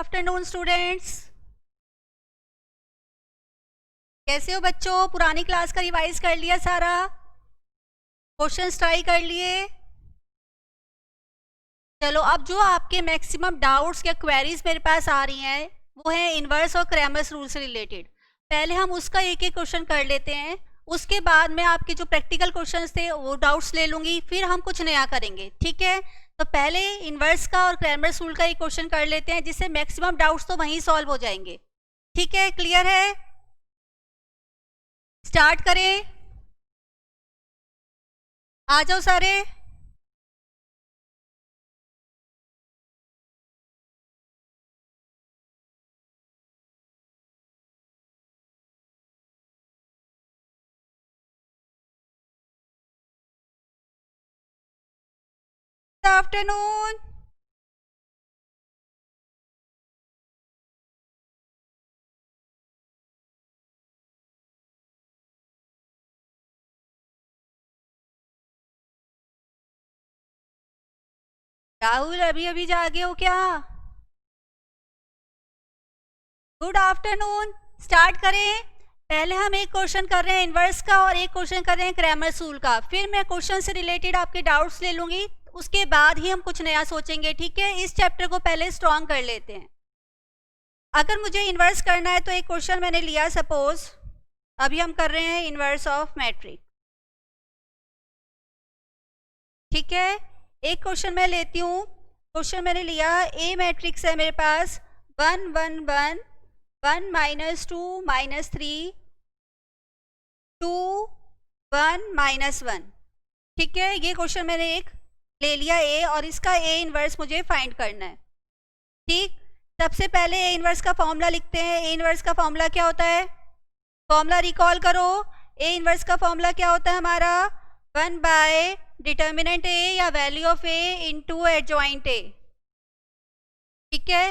Afternoon students. कैसे हो बच्चों? पुरानी क्लास का रिवाइज कर लिया सारा? क्वेश्चंस ट्राई कर लिए? चलो, अब जो आपके मैक्सिमम डाउट्स या क्वेरीज मेरे पास आ रही हैं वो है इनवर्स और क्रैमर्स रूल से रिलेटेड। पहले हम उसका एक एक क्वेश्चन कर लेते हैं, उसके बाद में आपके जो प्रैक्टिकल क्वेश्चंस थे वो डाउट्स ले लूंगी, फिर हम कुछ नया करेंगे। ठीक है? तो पहले इनवर्स का और क्रैमर्स रूल का एक क्वेश्चन कर लेते हैं, जिससे मैक्सिमम डाउट्स तो वहीं सॉल्व हो जाएंगे। ठीक है? क्लियर है? स्टार्ट करें? आ जाओ सारे। आफ्टरनून। राहुल, अभी अभी जागे हो क्या? Good afternoon. स्टार्ट करें? पहले हम एक क्वेश्चन कर रहे हैं इनवर्स का और एक क्वेश्चन कर रहे हैं क्रैमर्स रूल का, फिर मैं क्वेश्चन से रिलेटेड आपके डाउट्स ले लूंगी, उसके बाद ही हम कुछ नया सोचेंगे। ठीक है? इस चैप्टर को पहले स्ट्रॉन्ग कर लेते हैं। अगर मुझे इनवर्स करना है तो एक क्वेश्चन मैंने लिया, सपोज अभी हम कर रहे हैं इनवर्स ऑफ मैट्रिक्स। ठीक है? एक क्वेश्चन मैं लेती हूँ। क्वेश्चन मैंने लिया, ए मैट्रिक्स है मेरे पास 1 1 1 1 -2 -3 2 1 -1। ठीक है? ये क्वेश्चन मैंने एक ले लिया ए, और इसका ए इनवर्स मुझे फाइंड करना है। ठीक? सबसे पहले ए इनवर्स का फॉर्मूला लिखते हैं। ए इनवर्स का फॉर्मूला क्या होता है? फॉर्मूला रिकॉल करो। ए इनवर्स का फॉर्मूला क्या होता है हमारा? 1 बाय डिटर्मिनेंट ए या value of A into adjoint A. ठीक है?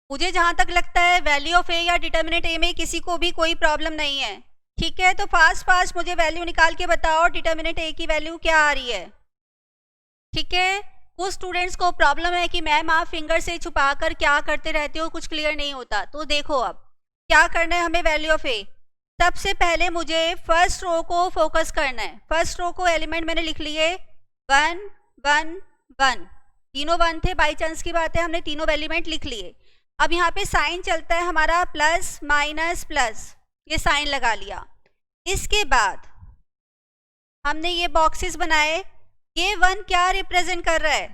मुझे जहां तक लगता है वैल्यू ऑफ ए या डिटर्मिनेंट ए में किसी को भी कोई प्रॉब्लम नहीं है। ठीक है? तो फास्ट फास्ट मुझे वैल्यू निकाल के बताओ, डिटर्मिनेंट ए की वैल्यू क्या आ रही है। ठीक है? कुछ स्टूडेंट्स को प्रॉब्लम है कि मैम आप फिंगर से छुपा कर क्या करते रहते हो, कुछ क्लियर नहीं होता। तो देखो, अब क्या करना है हमें वैल्यू ऑफ ए। सबसे पहले मुझे फर्स्ट रो को फोकस करना है। फर्स्ट रो को एलिमेंट मैंने लिख लिए 1 1 1, तीनों 1 थे, बाई चांस की बात है, हमने तीनों एलिमेंट लिख लिए। अब यहाँ पे साइन चलता है हमारा प्लस माइनस प्लस, ये साइन लगा लिया। इसके बाद हमने ये बॉक्सेस बनाए। ये 1 क्या रिप्रेजेंट कर रहा है?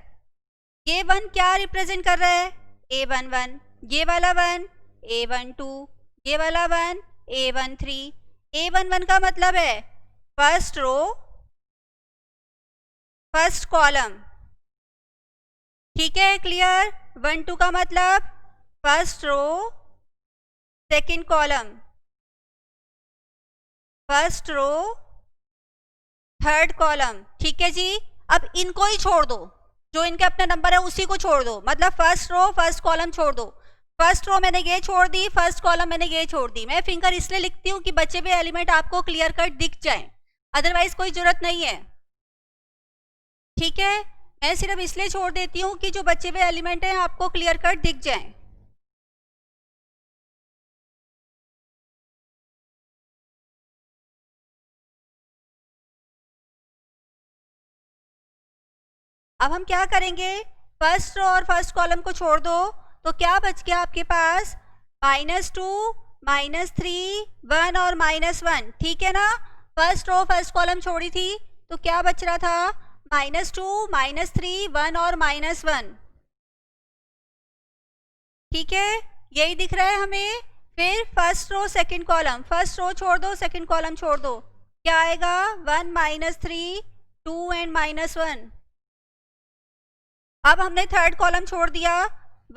ये 1 क्या रिप्रेजेंट कर रहा है? A11, ये वाला 1 A12, ये वाला 1 A13। A11 का मतलब है फर्स्ट रो फर्स्ट कॉलम। ठीक है? क्लियर? 1 2 का मतलब first row second column, first row third column. ठीक है जी? अब इनको ही छोड़ दो, जो इनके अपना नंबर है उसी को छोड़ दो, मतलब फर्स्ट रो फर्स्ट कॉलम छोड़ दो। फर्स्ट रो मैंने ये छोड़ दी, फर्स्ट कॉलम मैंने ये छोड़ दी। मैं फिंगर इसलिए लिखती हूँ कि बचे हुए एलिमेंट आपको क्लियर कट दिख जाए, अदरवाइज कोई जरूरत नहीं है। ठीक है? मैं सिर्फ इसलिए छोड़ देती हूँ कि जो बचे हुए एलिमेंट हैं आपको क्लियर कट दिख जाए। अब हम क्या करेंगे? फर्स्ट रो और फर्स्ट कॉलम को छोड़ दो, तो क्या बच गया आपके पास? -2 -3 1 और -1। ठीक है ना? फर्स्ट रो फर्स्ट कॉलम छोड़ी थी, तो क्या बच रहा था? -2 -3 1 और -1। ठीक है? यही दिख रहा है हमें। फिर first row second column, first row छोड़ दो, सेकंड कॉलम छोड़ दो, क्या आएगा? 1 -3 2 एंड -1। अब हमने थर्ड कॉलम छोड़ दिया,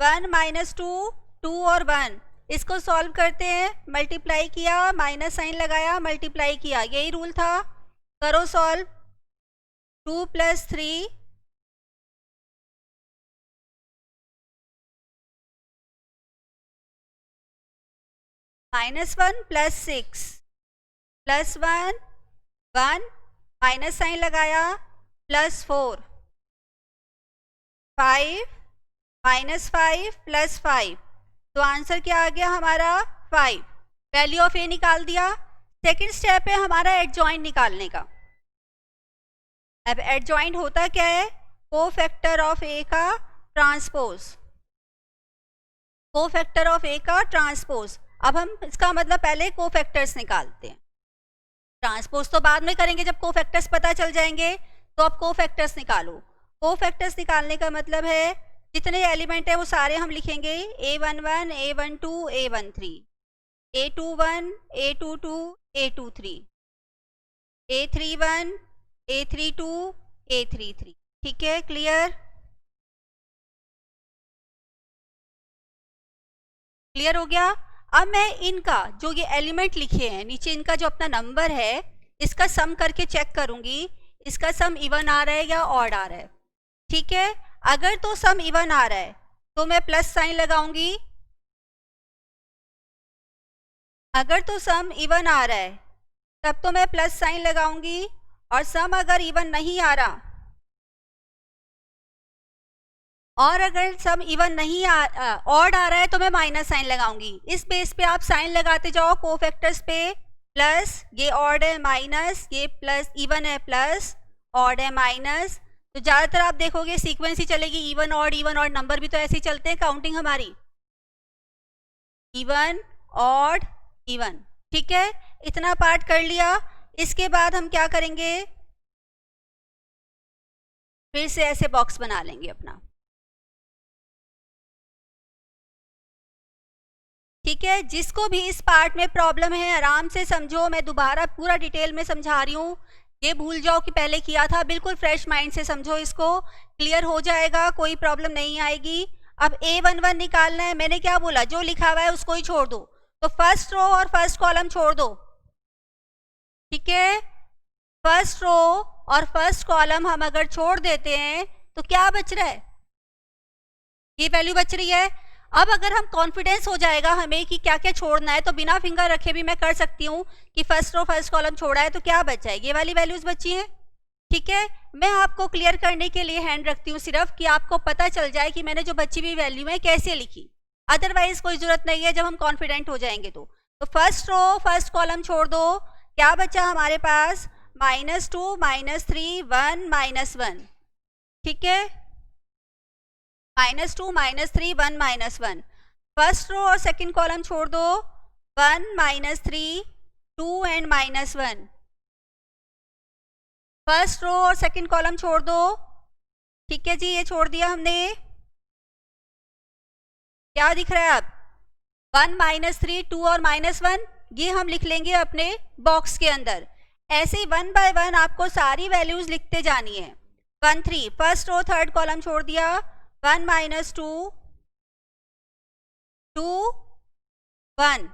1 -2 2 और 1। इसको सॉल्व करते हैं। मल्टीप्लाई किया, माइनस साइन लगाया, मल्टीप्लाई किया, यही रूल था। करो सॉल्व। 2 + 3 -1 + 6 +1 1, माइनस साइन लगाया, +4 5 -5 + 5, तो आंसर क्या आ गया हमारा 5। वैल्यू ऑफ ए निकाल दिया। सेकंड स्टेप है हमारा एडजॉइंट निकालने का। अब एडजॉइंट होता क्या है? कोफैक्टर ऑफ ए का ट्रांसपोज, कोफैक्टर ऑफ ए का ट्रांसपोज। अब हम इसका मतलब पहले कोफैक्टर्स निकालते हैं, ट्रांसपोज तो बाद में करेंगे जब कोफैक्टर्स पता चल जाएंगे। तो अब कोफैक्टर्स निकालो। कोफैक्टर्स निकालने का मतलब है जितने एलिमेंट है वो सारे हम लिखेंगे, A11, A12, A13, A21, A22, A23, A31, A32, A33। ठीक है, क्लियर? क्लियर हो गया। अब मैं इनका जो ये एलिमेंट लिखे हैं नीचे, इनका जो अपना नंबर है इसका सम करके चेक करूंगी, इसका सम इवन आ रहा है या ऑड आ रहा है। ठीक है, अगर तो सम इवन आ रहा है तो मैं प्लस साइन लगाऊंगी, अगर तो सम इवन आ रहा है तब तो मैं प्लस साइन लगाऊंगी, और सम अगर इवन नहीं आ रहा और अगर सम इवन नहीं ऑड आ रहा है तो मैं माइनस साइन लगाऊंगी। इस बेस पे आप साइन लगाते जाओ कोफैक्टर्स पे। प्लस, ये ऑड है, माइनस, ये प्लस, इवन है, प्लस, ऑड है, माइनस। तो ज़्यादातर आप देखोगे सीक्वेंस ही चलेगी, इवन ऑड नंबर भी तो ऐसे ही चलते हैं काउंटिंग हमारी, इवन ऑड इवन। ठीक है, इतना पार्ट कर लिया। इसके बाद हम क्या करेंगे, फिर से ऐसे बॉक्स बना लेंगे अपना। ठीक है, जिसको भी इस पार्ट में प्रॉब्लम है आराम से समझो, मैं दोबारा पूरा डिटेल में समझा रही हूँ। ये भूल जाओ कि पहले किया था, बिल्कुल फ्रेश माइंड से समझो, इसको क्लियर हो जाएगा, कोई प्रॉब्लम नहीं आएगी। अब A11 निकालना है। मैंने क्या बोला, जो लिखा हुआ है उसको ही छोड़ दो। तो फर्स्ट रो और फर्स्ट कॉलम छोड़ दो। ठीक है, फर्स्ट रो और फर्स्ट कॉलम हम अगर छोड़ देते हैं तो क्या बच रहा है, ये वैल्यू बच रही है। अब अगर हम कॉन्फिडेंस हो जाएगा हमें कि क्या क्या छोड़ना है, तो बिना फिंगर रखे भी मैं कर सकती हूँ कि फर्स्ट रो फर्स्ट कॉलम छोड़ा है तो क्या बचा है, ये वाली वैल्यूज बची हैं। ठीक है, मैं आपको क्लियर करने के लिए हैंड रखती हूँ सिर्फ, कि आपको पता चल जाए कि मैंने जो बची हुई वैल्यू है कैसे लिखी। अदरवाइज कोई जरूरत नहीं है जब हम कॉन्फिडेंट हो जाएंगे तो फर्स्ट रो फर्स्ट कॉलम छोड़ दो। क्या बचा हमारे पास, -2, -3, 1, -1। ठीक है, -2, -3, 1, -1। फर्स्ट रो और सेकंड कॉलम छोड़ दो, 1, -3, 2 एंड -1। फर्स्ट रो और सेकंड कॉलम छोड़ दो। ठीक है जी, ये छोड़ दिया हमने। क्या दिख रहा है अब, 1, -3, 2 और -1, ये हम लिख लेंगे अपने बॉक्स के अंदर। ऐसे ही 1 बाय 1 आपको सारी वैल्यूज लिखते जानी है। 1, 3, फर्स्ट रो थर्ड कॉलम छोड़ दिया, 1, -2, 2, 1।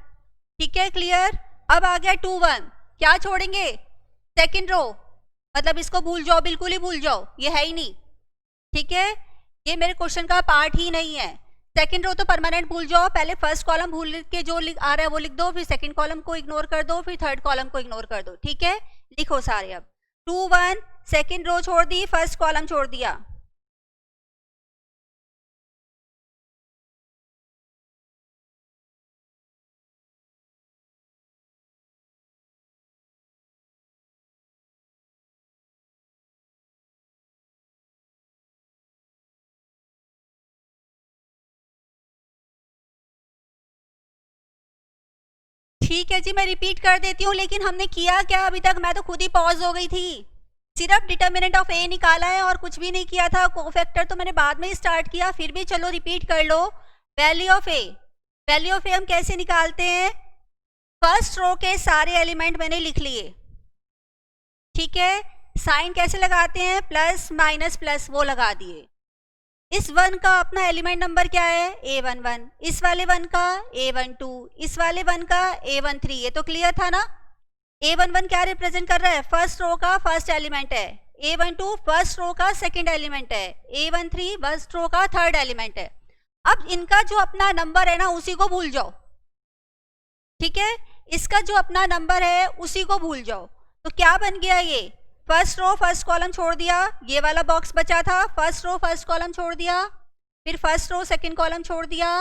ठीक है, क्लियर। अब आ गया 2, 1, क्या छोड़ेंगे, सेकंड रो, मतलब इसको भूल जाओ, बिल्कुल ही भूल जाओ, ये है ही नहीं। ठीक है, ये मेरे क्वेश्चन का पार्ट ही नहीं है। सेकंड रो तो परमानेंट भूल जाओ, पहले फर्स्ट कॉलम भूल के जो आ रहा है वो लिख दो, फिर सेकंड कॉलम को इग्नोर कर दो, फिर थर्ड कॉलम को इग्नोर कर दो। ठीक है, लिखो सारे। अब 2, 1, सेकंड रो छोड़ दी, फर्स्ट कॉलम छोड़ दिया। ठीक है जी, मैं रिपीट कर देती हूँ, लेकिन हमने किया क्या अभी तक, मैं तो खुद ही पॉज हो गई थी। सिर्फ डिटर्मिनेंट ऑफ ए निकाला है और कुछ भी नहीं किया था। कोफैक्टर तो मैंने बाद में ही स्टार्ट किया, फिर भी चलो रिपीट कर लो। Value of A, value of A हम कैसे निकालते हैं, फर्स्ट रो के सारे एलिमेंट मैंने लिख लिए। ठीक है, साइन कैसे लगाते हैं, प्लस माइनस प्लस, वो लगा दिए। इस 1 का अपना एलिमेंट नंबर क्या है, A11, इस वाले 1 का A12, इस वाले 1 का A13। ये तो क्लियर था ना। A11 क्या रिप्रेजेंट कर रहा है, फर्स्ट रो का फर्स्ट एलिमेंट है, A12 फर्स्ट रो का सेकंड एलिमेंट है, A13 फर्स्ट रो का थर्ड एलिमेंट है। अब इनका जो अपना नंबर है ना उसी को भूल जाओ। ठीक है, इसका जो अपना नंबर है उसी को भूल जाओ। तो क्या बन गया, ये फर्स्ट रो फर्स्ट कॉलम छोड़ दिया, ये वाला बॉक्स बचा था, फर्स्ट रो फर्स्ट कॉलम छोड़ दिया, फिर फर्स्ट रो सेकंड कॉलम छोड़ दिया,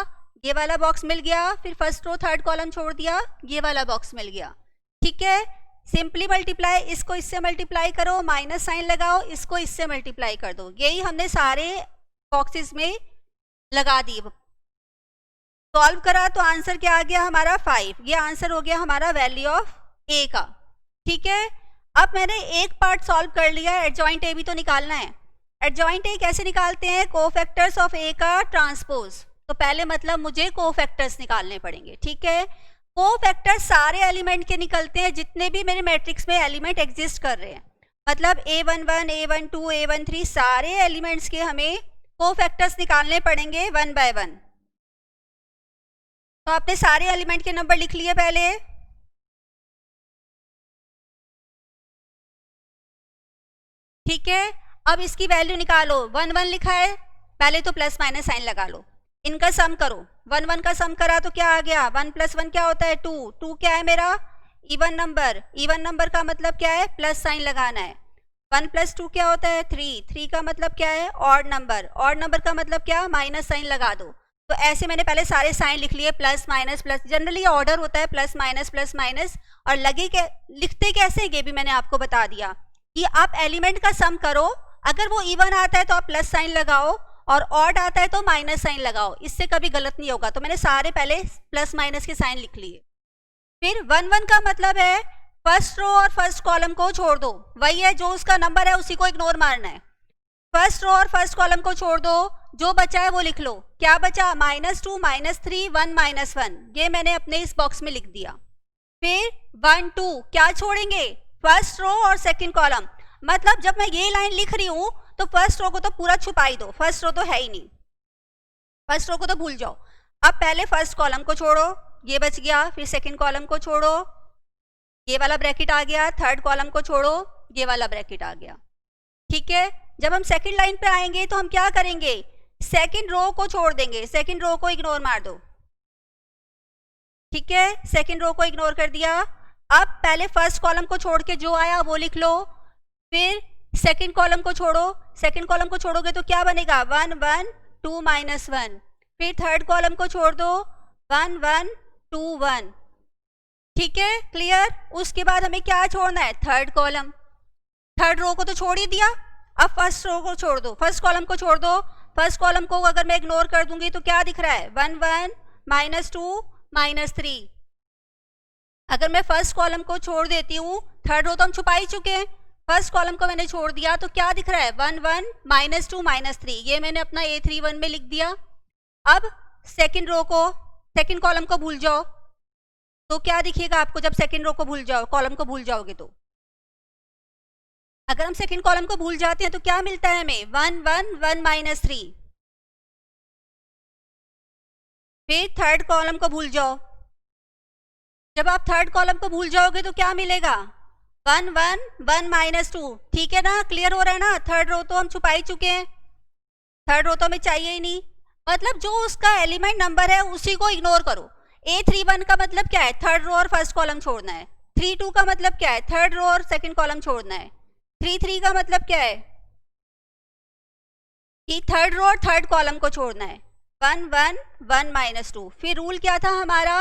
ये वाला बॉक्स मिल गया, फिर फर्स्ट रो थर्ड कॉलम छोड़ दिया, ये वाला बॉक्स मिल गया। ठीक है, सिंपली मल्टीप्लाई, इसको इससे मल्टीप्लाई करो, माइनस साइन लगाओ, इसको इससे मल्टीप्लाई कर दो। यही हमने सारे बॉक्सेस में लगा दिए। सॉल्व करा तो आंसर क्या आ गया हमारा 5। ये आंसर हो गया हमारा वैल्यू ऑफ ए का। ठीक है, अब मैंने एक पार्ट सॉल्व कर लिया, एडजॉइंट ए भी तो निकालना है। एडजॉइंट ए कैसे निकालते हैं? कोफैक्टर्स ऑफ ए का ट्रांसपोज। तो पहले मतलब मुझे कोफैक्टर्स निकालने पड़ेंगे। ठीक है, कोफैक्टर्स सारे एलिमेंट के निकलते हैं जितने भी मेरे मैट्रिक्स में एलिमेंट एग्जिस्ट कर रहे हैं। मतलब A11, A12, A13 सारे एलिमेंट्स के हमें कोफैक्टर्स निकालने पड़ेंगे 1 बाय 1। तो आपने सारे एलिमेंट के नंबर लिख लिए पहले। ठीक है, अब इसकी वैल्यू निकालो। 1 1 लिखा है, पहले तो प्लस माइनस साइन लगा लो। इनका सम करो, 1 1 का सम करा तो क्या आ गया? 1 + 1 क्या होता है? 2। 2 क्या है मेरा? Even number. इवन नंबर का मतलब क्या है? प्लस साइन लगाना है। 1 + 2 क्या होता है? 3। 3 का मतलब क्या है? Odd number. ऑड नंबर का मतलब क्या? माइनस साइन लगा दो। तो ऐसे मैंने पहले सारे साइन लिख लिए, plus minus plus. Generally order होता है प्लस माइनस, और लगे लिखते कैसे ये भी मैंने आपको बता दिया कि आप एलिमेंट का सम करो, अगर वो इवन आता है तो आप प्लस साइन लगाओ, और ऑड आता है तो माइनस साइन लगाओ, इससे कभी गलत नहीं होगा। तो मैंने सारे पहले प्लस माइनस के साइन लिख लिए। फिर 1 1 का मतलब है फर्स्ट रो और फर्स्ट कॉलम को छोड़ दो, वही है जो उसका नंबर है उसी को इग्नोर मारना है। फर्स्ट रो और फर्स्ट कॉलम को छोड़ दो, जो बचा है वो लिख लो। क्या बचा? -2, -3, 1, -1। ये मैंने अपने इस बॉक्स में लिख दिया। फिर 1 2 क्या छोड़ेंगे? फर्स्ट रो और सेकंड कॉलम। मतलब जब मैं ये लाइन लिख रही हूं तो फर्स्ट रो को तो पूरा छुपा ही दो, फर्स्ट रो तो है ही नहीं, फर्स्ट रो को तो भूल जाओ। अब पहले फर्स्ट कॉलम को छोड़ो, ये बच गया। फिर सेकंड कॉलम को छोड़ो, ये वाला ब्रैकेट आ गया। थर्ड कॉलम को छोड़ो, ये वाला ब्रैकेट आ गया। ठीक है, जब हम सेकंड लाइन पे आएंगे तो हम क्या करेंगे? सेकंड रो को छोड़ देंगे, सेकंड रो को इग्नोर मार दो। ठीक है, सेकंड रो को इग्नोर कर दिया। अब पहले फर्स्ट कॉलम को छोड़ के जो आया वो लिख लो। फिर सेकंड कॉलम को छोड़ो, सेकंड कॉलम को छोड़ोगे तो क्या बनेगा? 1 1 2 -1। फिर थर्ड कॉलम को छोड़ दो, 1 1 2 1। ठीक है, क्लियर। उसके बाद हमें क्या छोड़ना है? Third column. थर्ड रो को तो छोड़ ही दिया, अब फर्स्ट रो को छोड़ दो, फर्स्ट कॉलम को छोड़ दो। फर्स्ट कॉलम को अगर मैं इग्नोर कर दूंगी तो क्या दिख रहा है? 1 1 -2 -3। अगर मैं फर्स्ट कॉलम को छोड़ देती हूँ, थर्ड रो तो हम छुपा ही चुके हैं, फर्स्ट कॉलम को मैंने छोड़ दिया तो क्या दिख रहा है? 1 1 -2 -3। ये मैंने अपना A31 में लिख दिया। अब सेकंड रो को, सेकंड कॉलम को भूल जाओ तो क्या दिखेगा आपको जब सेकंड रो को भूल जाओ, कॉलम को भूल जाओगे तो? अगर हम सेकंड कॉलम को भूल जाते हैं तो क्या मिलता है हमें? 1 1 1 -3। फिर थर्ड कॉलम को भूल जाओ, जब आप थर्ड कॉलम को भूल जाओगे तो क्या मिलेगा? 1 1 1 -2। ठीक है ना, क्लियर हो रहा है ना? थर्ड रो तो हम छुपा ही चुके हैं, थर्ड रो तो हमें चाहिए ही नहीं। मतलब जो उसका एलिमेंट नंबर है उसी को इग्नोर करो। A31 का मतलब क्या है? थर्ड रो और फर्स्ट कॉलम छोड़ना है। 3 2 का मतलब क्या है? थर्ड रो और सेकंड कॉलम छोड़ना है। 3 3 का मतलब क्या है? कि थर्ड रो और थर्ड कॉलम को छोड़ना है। 1 1 1 -2। फिर रूल क्या था हमारा?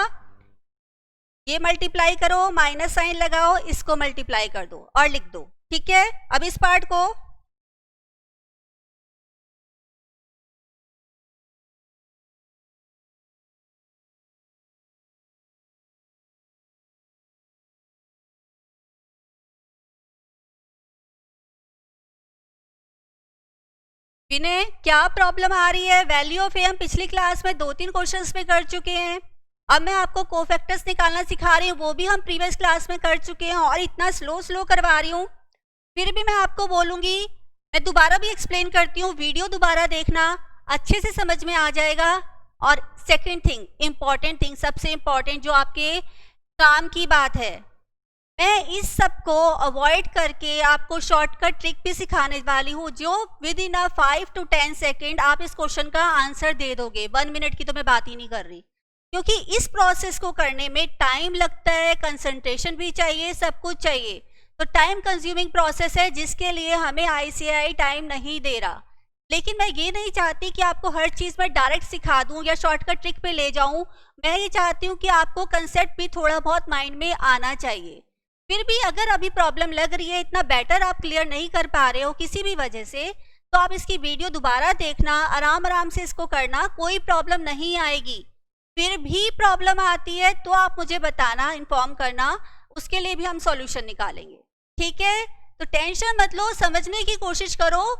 ये मल्टीप्लाई करो, माइनस साइन लगाओ, इसको मल्टीप्लाई कर दो और लिख दो। ठीक है, अब इस पार्ट को विनय क्या प्रॉब्लम आ रही है? वैल्यू ऑफ ए हम पिछली क्लास में 2-3 क्वेश्चंस में कर चुके हैं। अब मैं आपको कोफैक्टर्स निकालना सिखा रही हूँ, वो भी हम प्रीवियस क्लास में कर चुके हैं और इतना स्लो करवा रही हूँ। फिर भी मैं आपको बोलूँगी, मैं दोबारा भी एक्सप्लेन करती हूँ, वीडियो दोबारा देखना, अच्छे से समझ में आ जाएगा। और सेकेंड थिंग, इम्पॉर्टेंट थिंग, सबसे इम्पॉर्टेंट जो आपके काम की बात है, मैं इस सब को अवॉइड करके आपको शॉर्टकट ट्रिक भी सिखाने वाली हूँ, जो विद इन 5 to 10 सेकेंड आप इस क्वेश्चन का आंसर दे दोगे। 1 मिनट की तो मैं बात ही नहीं कर रही, क्योंकि इस प्रोसेस को करने में टाइम लगता है, कंसंट्रेशन भी चाहिए, सब कुछ चाहिए। तो टाइम कंज्यूमिंग प्रोसेस है जिसके लिए हमें ICAI टाइम नहीं दे रहा। लेकिन मैं ये नहीं चाहती कि आपको हर चीज़ में डायरेक्ट सिखा दूँ या शॉर्टकट ट्रिक पे ले जाऊँ। मैं ये चाहती हूँ कि आपको कंसेप्ट भी थोड़ा बहुत माइंड में आना चाहिए। फिर भी अगर अभी प्रॉब्लम लग रही है, इतना बेटर आप क्लियर नहीं कर पा रहे हो किसी भी वजह से, तो आप इसकी वीडियो दोबारा देखना, आराम-आराम से इसको करना, कोई प्रॉब्लम नहीं आएगी। फिर भी प्रॉब्लम आती है तो आप मुझे बताना, इन्फॉर्म करना, उसके लिए भी हम सॉल्यूशन निकालेंगे। ठीक है? तो टेंशन मत लो, समझने की कोशिश करो।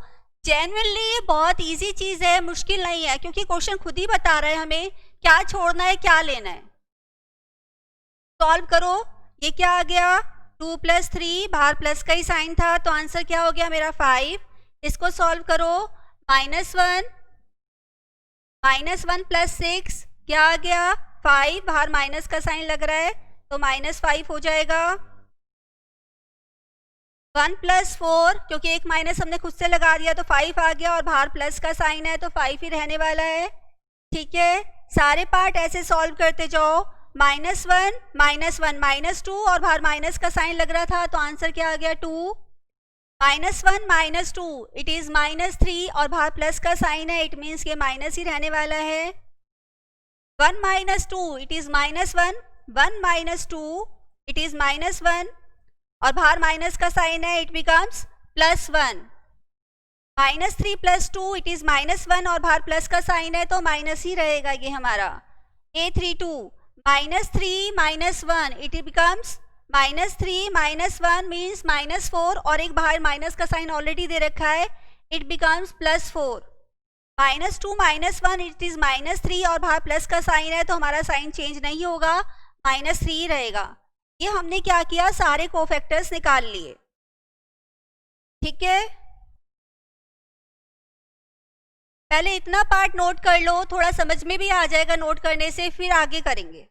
जेन्युइनली ये बहुत ईजी चीज़ है, मुश्किल नहीं है, क्योंकि क्वेश्चन खुद ही बता रहा है हमें क्या छोड़ना है, क्या लेना है। सॉल्व करो। ये क्या आ गया? 2 + 3, बाहर प्लस का ही साइन था, तो आंसर क्या हो गया मेरा 5। इसको सॉल्व करो। -1 + 6 क्या आ गया? 5, बाहर माइनस का साइन लग रहा है, तो -5 हो जाएगा। 1 + 4, क्योंकि एक माइनस हमने खुद से लगा दिया तो 5 आ गया, और बाहर प्लस का साइन है तो 5 ही रहने वाला है। ठीक है, सारे पार्ट ऐसे सॉल्व करते जाओ। -1 -2, और बाहर माइनस का साइन लग रहा था, तो आंसर क्या आ गया? 2। -1 - 2 इट इज -3, और बाहर प्लस का साइन है, इट मीन्स के माइनस ही रहने वाला है। 1 - 2 इट इज -1, 1 - 2 इट इज -1, और बाहर माइनस का साइन है, इट बिकम्स +1। -3 + 2 इट इज -1, और बाहर प्लस का साइन है, तो माइनस ही रहेगा ये हमारा। A32 -3 - 1 इट बिकम्स -3 - 1 मीन्स -4, और एक बाहर माइनस का साइन ऑलरेडी दे रखा है, इट बिकम्स +4। -2 - 1 इट इज -3, और बाहर प्लस का साइन है, तो हमारा साइन चेंज नहीं होगा, -3 ही रहेगा। ये हमने क्या किया? सारे कोफैक्टर्स निकाल लिए। ठीक है, पहले इतना पार्ट नोट कर लो, थोड़ा समझ में भी आ जाएगा नोट करने से, फिर आगे करेंगे।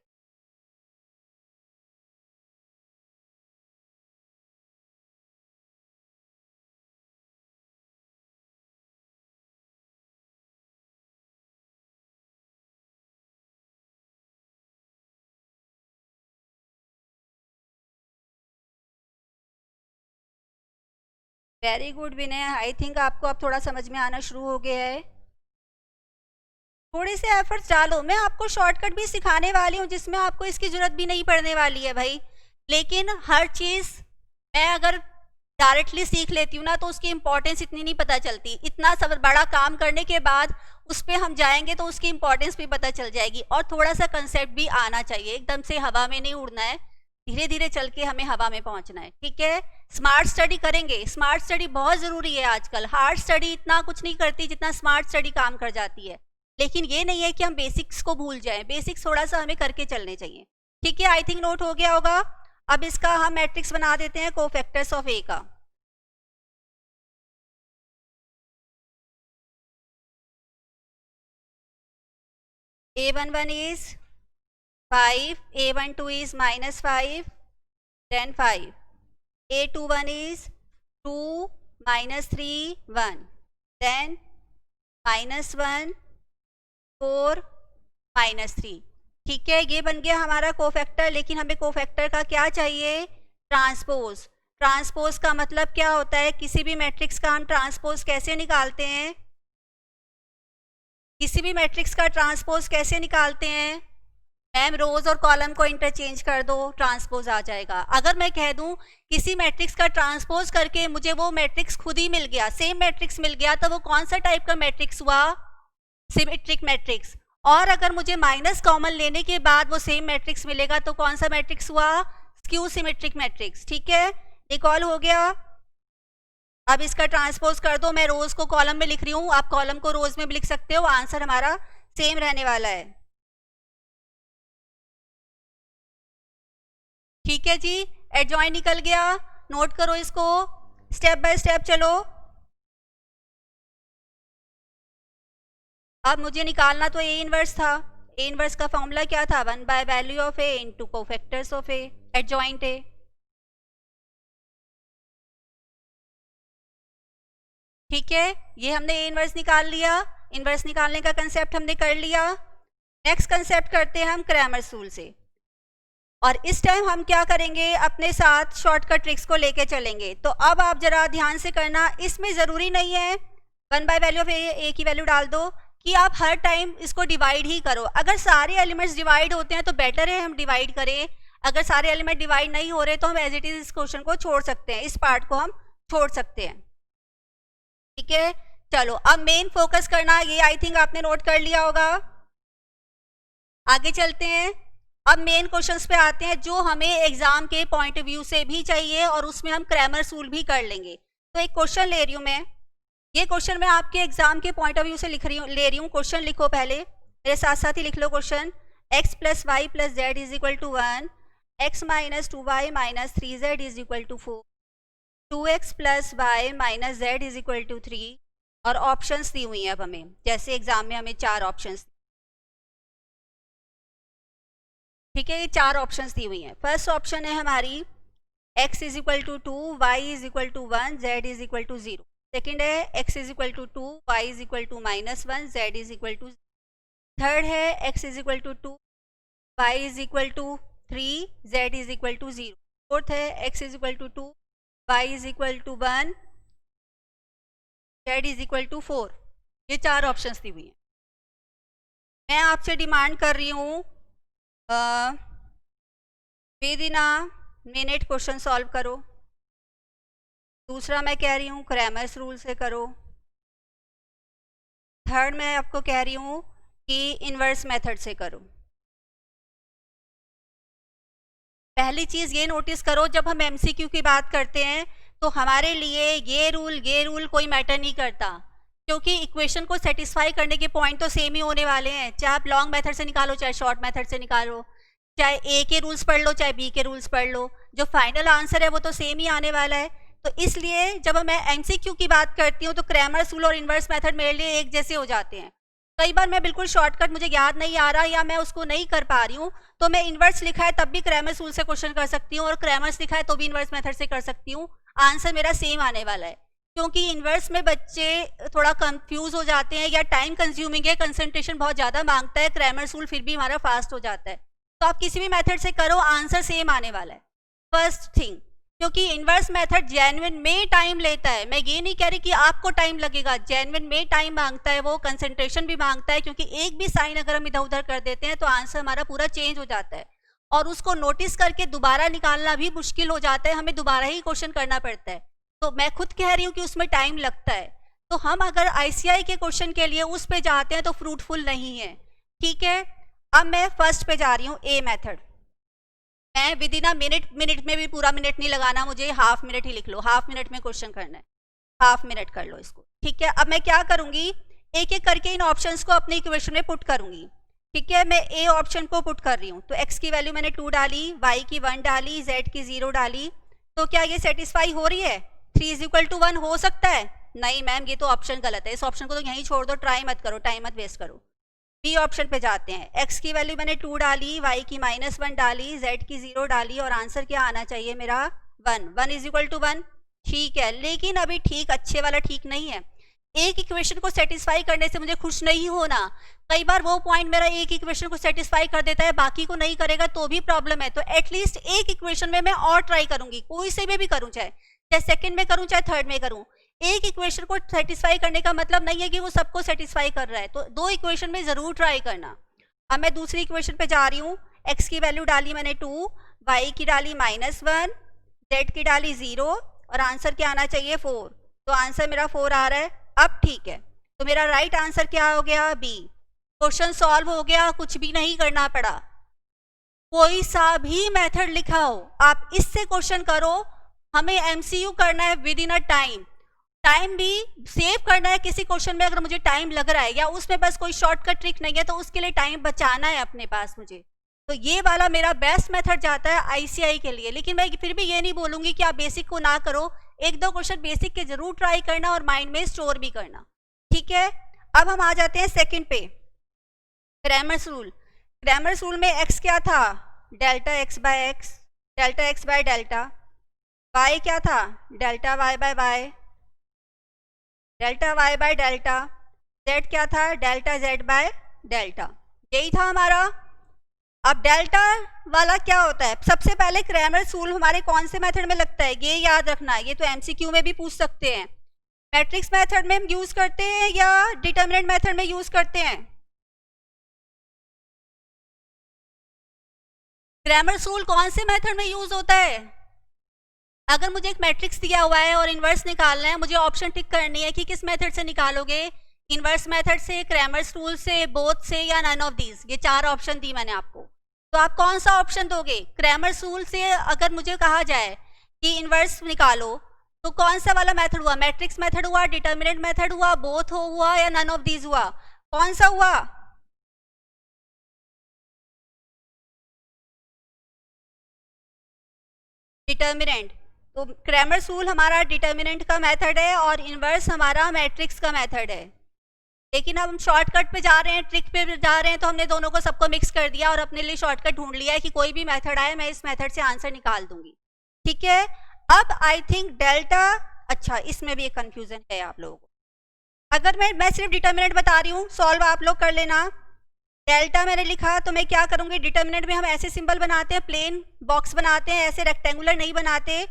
Very good Vinay, I think आपको अब थोड़ा समझ में आना शुरू हो गया है। थोड़े से एफर्ट्स डालो, मैं आपको शॉर्टकट भी सिखाने वाली हूँ जिसमें आपको इसकी जरूरत भी नहीं पड़ने वाली है भाई। लेकिन हर चीज़ मैं अगर डायरेक्टली सीख लेती हूँ ना, तो उसकी इंपॉर्टेंस इतनी नहीं पता चलती। इतना सब बड़ा काम करने के बाद उस पर हम जाएंगे तो उसकी इंपॉर्टेंस भी पता चल जाएगी। और थोड़ा सा कंसेप्ट भी आना चाहिए, एकदम से हवा में नहीं उड़ना है, धीरे धीरे चल के हमें हवा में पहुंचना है। ठीक है, स्मार्ट स्टडी करेंगे। स्मार्ट स्टडी बहुत ज़रूरी है आजकल। हार्ड स्टडी इतना कुछ नहीं करती जितना स्मार्ट स्टडी काम कर जाती है। लेकिन ये नहीं है कि हम बेसिक्स को भूल जाएं, बेसिक्स थोड़ा सा हमें करके चलने चाहिए। ठीक है, आई थिंक नोट हो गया होगा। अब इसका हम मैट्रिक्स बना देते हैं कोफैक्टर्स ऑफ ए का। A11 is 5, A12 is -5, then 5. A21 is 2 -3 1, then -1 4 -3। ठीक है, ये बन गया हमारा कोफैक्टर। लेकिन हमें कोफैक्टर का क्या चाहिए? ट्रांसपोज। ट्रांसपोज का मतलब क्या होता है? किसी भी मैट्रिक्स का हम ट्रांसपोज कैसे निकालते हैं? किसी भी मैट्रिक्स का ट्रांसपोज कैसे निकालते हैं? मैम, रोज और कॉलम को इंटरचेंज कर दो, ट्रांसपोज आ जाएगा। अगर मैं कह दूं किसी मैट्रिक्स का ट्रांसपोज करके मुझे वो मैट्रिक्स खुद ही मिल गया, सेम मैट्रिक्स मिल गया, तो वो कौन सा टाइप का मैट्रिक्स हुआ? Symmetric matrix. और अगर मुझे माइनस कॉमन लेने के बाद वो सेम मैट्रिक्स मिलेगा तो कौन सा मैट्रिक्स हुआ? Skew symmetric matrix. ठीक है, ये कॉल हो गया। अब इसका ट्रांसपोज कर दो। मैं रोज को कॉलम में लिख रही हूँ, आप कॉलम को रोज में भी लिख सकते हो, आंसर हमारा सेम रहने वाला है। ठीक है जी, एडजॉइन निकल गया। नोट करो इसको, स्टेप बाय स्टेप चलो। अब मुझे निकालना तो ए इनवर्स था। ए इनवर्स का फॉर्मूला क्या था? 1/वैल्यू of A into cofactors of A, adjoint A. ठीक है, ये हमने ए इनवर्स निकाल लिया। इनवर्स निकालने का कंसेप्ट हमने कर लिया। नेक्स्ट कंसेप्ट करते हैं हम क्रैमर्स रूल से। और इस टाइम हम क्या करेंगे? अपने साथ शॉर्टकट ट्रिक्स को लेके चलेंगे। तो अब आप जरा ध्यान से करना, इसमें ज़रूरी नहीं है 1 बाय वैल्यू ऑफ ए की वैल्यू डाल दो कि आप हर टाइम इसको डिवाइड ही करो। अगर सारे एलिमेंट्स डिवाइड होते हैं तो बेटर है हम डिवाइड करें, अगर सारे एलिमेंट डिवाइड नहीं हो रहे तो हम एज इट इज इस क्वेश्चन को छोड़ सकते हैं, इस पार्ट को हम छोड़ सकते हैं। ठीक है, चलो अब मेन फोकस करना, ये आई थिंक आपने नोट कर लिया होगा। आगे चलते हैं, अब मेन क्वेश्चंस पे आते हैं जो हमें एग्जाम के पॉइंट ऑफ व्यू से भी चाहिए और उसमें हम क्रैमर्स रूल भी कर लेंगे। तो एक क्वेश्चन ले रही हूँ मैं, ये क्वेश्चन मैं आपके एग्जाम के पॉइंट ऑफ व्यू से ले रही हूँ। क्वेश्चन लिखो पहले, मेरे साथ साथ ही लिख लो question. x plus Y plus Z is equal to 1, x minus 2y minus 3z is equal to 4, 2x plus Y minus Z is equal to 3, और ऑप्शंस दी हुई हैं। अब हमें जैसे एग्जाम में हमें 4 ऑप्शंस, ठीक है, ये 4 ऑप्शंस दी हुई हैं। फर्स्ट ऑप्शन है हमारी x is equal to 2, y is equal to 1, z is equal to 0। Second है x is equal to 2, y is equal to -1, z is equal to. Third है x is equal to 2, y is equal to 3, z is equal to 0। Fourth है x is equal to 2, y is equal to 1, z is equal to 4। ये 4 options दी हुई हैं। मैं आपसे demand कर रही हूँ with in a minute question solve करो। दूसरा मैं कह रही हूँ क्रैमर्स रूल से करो। थर्ड मैं आपको कह रही हूँ कि इन्वर्स मेथड से करो। पहली चीज़ ये नोटिस करो, जब हम एमसीक्यू की बात करते हैं तो हमारे लिए ये रूल कोई मैटर नहीं करता, क्योंकि इक्वेशन को सेटिस्फाई करने के पॉइंट तो सेम ही होने वाले हैं। चाहे आप लॉन्ग मेथड से निकालो, चाहे शॉर्ट मेथड से निकालो, चाहे ए के रूल्स पढ़ लो, चाहे बी के रूल्स पढ़ लो, जो फाइनल आंसर है वो तो सेम ही आने वाला है। तो इसलिए जब मैं एमसीक्यू की बात करती हूँ तो क्रैमर्स रूल और इन्वर्स मेथड मेरे लिए एक जैसे हो जाते हैं। कई बार मैं बिल्कुल शॉर्टकट मुझे याद नहीं आ रहा या मैं उसको नहीं कर पा रही हूँ, तो मैं इन्वर्स लिखा है तब भी क्रैमर्स रूल से क्वेश्चन कर सकती हूँ, और क्रैमर्स लिखा है तो भी इन्वर्स मेथड से कर सकती हूँ। आंसर मेरा सेम आने वाला है, क्योंकि इन्वर्स में बच्चे थोड़ा कंफ्यूज हो जाते हैं या टाइम कंज्यूमिंग है, कंसंट्रेशन बहुत ज़्यादा मांगता है। क्रैमर्स रूल फिर भी हमारा फास्ट हो जाता है। तो आप किसी भी मेथड से करो, आंसर सेम आने वाला है। फर्स्ट थिंग, क्योंकि इन्वर्स मेथड जेन्युइन में टाइम लेता है। मैं ये नहीं कह रही कि आपको टाइम लगेगा, जेन्युइन में टाइम मांगता है, वो कंसंट्रेशन भी मांगता है, क्योंकि एक भी साइन अगर हम इधर उधर कर देते हैं तो आंसर हमारा पूरा चेंज हो जाता है, और उसको नोटिस करके दोबारा निकालना भी मुश्किल हो जाता है, हमें दोबारा ही क्वेश्चन करना पड़ता है। तो मैं खुद कह रही हूँ कि उसमें टाइम लगता है। तो हम अगर ICI के क्वेश्चन के लिए उस पे जाते हैं तो फ्रूटफुल नहीं है। ठीक है, अब मैं फर्स्ट पे जा रही हूँ, ए मेथड। मैं विद इन अ मिनट में भी पूरा मिनट नहीं लगाना मुझे, हाफ मिनट ही लिख लो, हाफ मिनट में क्वेश्चन करना है, हाफ मिनट कर लो इसको। ठीक है, अब मैं क्या करूंगी, एक एक करके इन ऑप्शंस को अपने इक्वेशन में पुट करूंगी। ठीक है, मैं ए ऑप्शन को पुट कर रही हूँ। तो x की वैल्यू मैंने 2 डाली, y की 1 डाली, z की 0 डाली। तो क्या ये सेटिस्फाई हो रही है? 3 इज इक्वल टू 1 हो सकता है? नहीं मैम, ये तो ऑप्शन गलत है, इस ऑप्शन को तो यहीं छोड़ दो, ट्राई मत करो, टाइम मत वेस्ट करो। बी ऑप्शन पे जाते हैं। x की वैल्यू मैंने 2 डाली, y की -1 डाली, z की 0 डाली, और आंसर क्या आना चाहिए मेरा? 1। 1 इज इक्वल टू 1। ठीक है, लेकिन अभी ठीक अच्छे वाला ठीक नहीं है। एक इक्वेशन को सेटिस्फाई करने से मुझे खुश नहीं होना। कई बार वो पॉइंट मेरा एक इक्वेशन को सेटिस्फाई कर देता है, बाकी को नहीं करेगा तो भी प्रॉब्लम है। तो एटलीस्ट एक इक्वेशन में मैं और ट्राई करूंगी, कोई से भी करूं, चाहे सेकंड में करूं चाहे थर्ड में करूं। एक इक्वेशन को सेटिस्फाई करने का मतलब नहीं है कि वो सबको सेटिस्फाई कर रहा है, तो 2 इक्वेशन में जरूर ट्राई करना। अब मैं दूसरी इक्वेशन पे जा रही हूँ। x की वैल्यू डाली मैंने 2, y की डाली -1, z की डाली 0, और आंसर क्या आना चाहिए? 4। तो आंसर मेरा 4 आ रहा है। अब ठीक है, तो मेरा राइट आंसर क्या हो गया? बी। क्वेश्चन सॉल्व हो गया, कुछ भी नहीं करना पड़ा। कोई सा भी मेथड लिखा हो, आप इससे क्वेश्चन करो। हमें MCQ करना है विद इन अ टाइम भी सेव करना है। किसी क्वेश्चन में अगर मुझे टाइम लग रहा है या उसमें बस कोई शॉर्टकट ट्रिक नहीं है, तो उसके लिए टाइम बचाना है अपने पास मुझे। तो ये वाला मेरा बेस्ट मेथड जाता है ICI के लिए। लेकिन मैं फिर भी ये नहीं बोलूंगी कि आप बेसिक को ना करो, 1-2 क्वेश्चन बेसिक के जरूर ट्राई करना और माइंड में स्टोर भी करना। ठीक है, अब हम आ जाते हैं सेकंड पे, क्रैमर्स रूल। क्रैमर्स रूल में x क्या था? Delta x by x, delta x by delta. y क्या था? Delta y by y, delta y by delta. z क्या था? Delta z by delta. यही था हमारा। अब डेल्टा वाला क्या होता है? सबसे पहले क्रैमर्स रूल हमारे कौन से मेथड में लगता है, ये याद रखना है। ये तो MCQ में भी पूछ सकते हैं। मैट्रिक्स मेथड में हम यूज करते हैं या डिटर्मिनेंट मेथड में यूज करते हैं? क्रैमर्स रूल कौन से मेथड में यूज होता है? अगर मुझे एक मैट्रिक्स दिया हुआ है और इन्वर्स निकालना है, मुझे ऑप्शन टिक करनी है कि किस मेथड से निकालोगे, इन्वर्स मेथड से, क्रैमर्स रूल से, बोथ से या नन ऑफ दीज। ये 4 ऑप्शन दी मैंने आपको, तो आप कौन सा ऑप्शन दोगे? क्रैमर्स रूल से अगर मुझे कहा जाए कि इन्वर्स निकालो, तो कौन सा वाला मेथड हुआ? मैट्रिक्स मेथड हुआ, डिटर्मिनेंट मेथड हुआ, बोथ हुआ या नन ऑफ दीज हुआ? कौन सा हुआ? डिटर्मिनेंट। तो क्रैमर्स रूल हमारा डिटर्मिनेंट का मेथड है और इन्वर्स हमारा मैट्रिक्स का मेथड है। लेकिन अब हम शॉर्टकट पे जा रहे हैं, ट्रिक पे जा रहे हैं, तो हमने दोनों को सबको मिक्स कर दिया और अपने लिए शॉर्टकट ढूंढ लिया है कि कोई भी मेथड आए मैं इस मेथड से आंसर निकाल दूंगी। ठीक है, अब आई थिंक डेल्टा, अच्छा इसमें भी एक कंफ्यूजन है आप लोगों को। अगर मैं सिर्फ डिटर्मिनेंट बता रही हूँ, सॉल्व आप लोग कर लेना। डेल्टा मैंने लिखा तो मैं क्या करूंगी, डिटर्मिनेंट में हम ऐसे सिंबल बनाते हैं, प्लेन बॉक्स बनाते हैं, ऐसे रेक्टेंगुलर नहीं बनाते।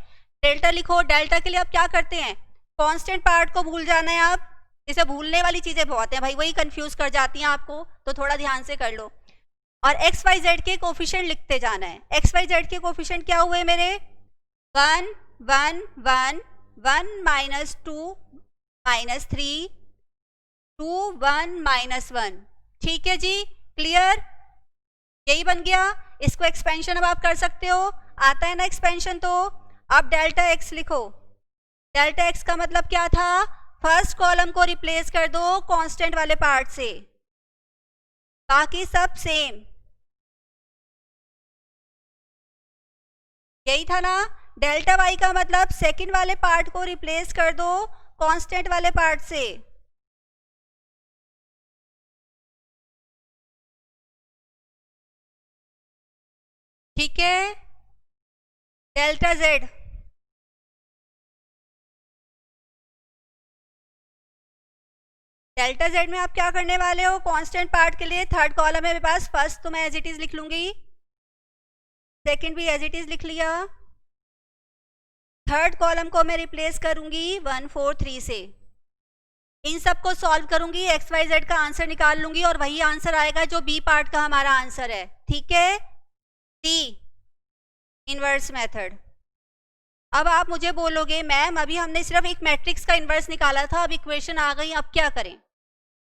डेल्टा लिखो, डेल्टा के लिए आप क्या करते हैं, कांस्टेंट पार्ट को भूल जाना है आप। इसे भूलने वाली चीजें बहुत हैं भाई, वही कंफ्यूज कर जाती हैं आपको, तो थोड़ा ध्यान से कर लो। और एक्स वाई जेड के कोफिशिएंट लिखते जाना है। एक्स वाई जेड के कोफिशिएंट क्या हुए मेरे? 1 1 1 1 -2 -3 2 1 -1। ठीक है जी, क्लियर? यही बन गया। इसको एक्सपेंशन अब आप कर सकते हो, आता है ना एक्सपेंशन। तो अब डेल्टा एक्स लिखो। डेल्टा एक्स का मतलब क्या था? फर्स्ट कॉलम को रिप्लेस कर दो कांस्टेंट वाले पार्ट से, बाकी सब सेम। यही था ना? डेल्टा वाई का मतलब सेकंड वाले पार्ट को रिप्लेस कर दो कांस्टेंट वाले पार्ट से। ठीक है, डेल्टा जेड, डेल्टा जेड में आप क्या करने वाले हो? कांस्टेंट पार्ट के लिए थर्ड कॉलम है मेरे पास, फर्स्ट तो मैं एज इट इज लिख लूंगी, सेकंड भी एज इट इज लिख लिया, थर्ड कॉलम को मैं रिप्लेस करूंगी 1 4 3 से। इन सबको सॉल्व करूंगी, एक्स वाई जेड का आंसर निकाल लूंगी और वही आंसर आएगा जो बी पार्ट का हमारा आंसर है। ठीक है, डी इनवर्स मेथड। अब आप मुझे बोलोगे मैम अभी हमने सिर्फ एक मैट्रिक्स का इन्वर्स निकाला था, अब इक्वेशन आ गई, अब क्या करें?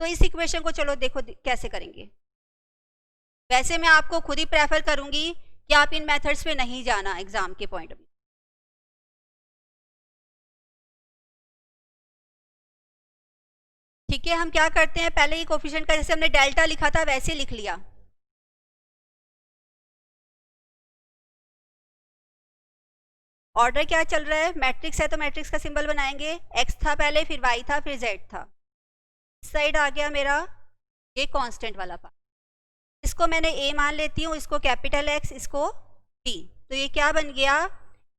तो इस इक्वेशन को चलो देखो कैसे करेंगे। वैसे मैं आपको खुद ही प्रेफर करूंगी कि आप इन मेथड्स पे नहीं जाना एग्जाम के पॉइंट में। ठीक है, हम क्या करते हैं, पहले ही कोफिशिएंट का जैसे हमने डेल्टा लिखा था वैसे लिख लिया। ऑर्डर क्या चल रहा है, मैट्रिक्स है तो मैट्रिक्स का सिंबल बनाएंगे। एक्स था पहले, फिर वाई था, फिर जेड था। इस साइड आ गया मेरा ये कांस्टेंट वाला पार्ट, इसको मैंने ए मान लेती हूँ, इसको कैपिटल एक्स, इसको बी। तो ये क्या बन गया,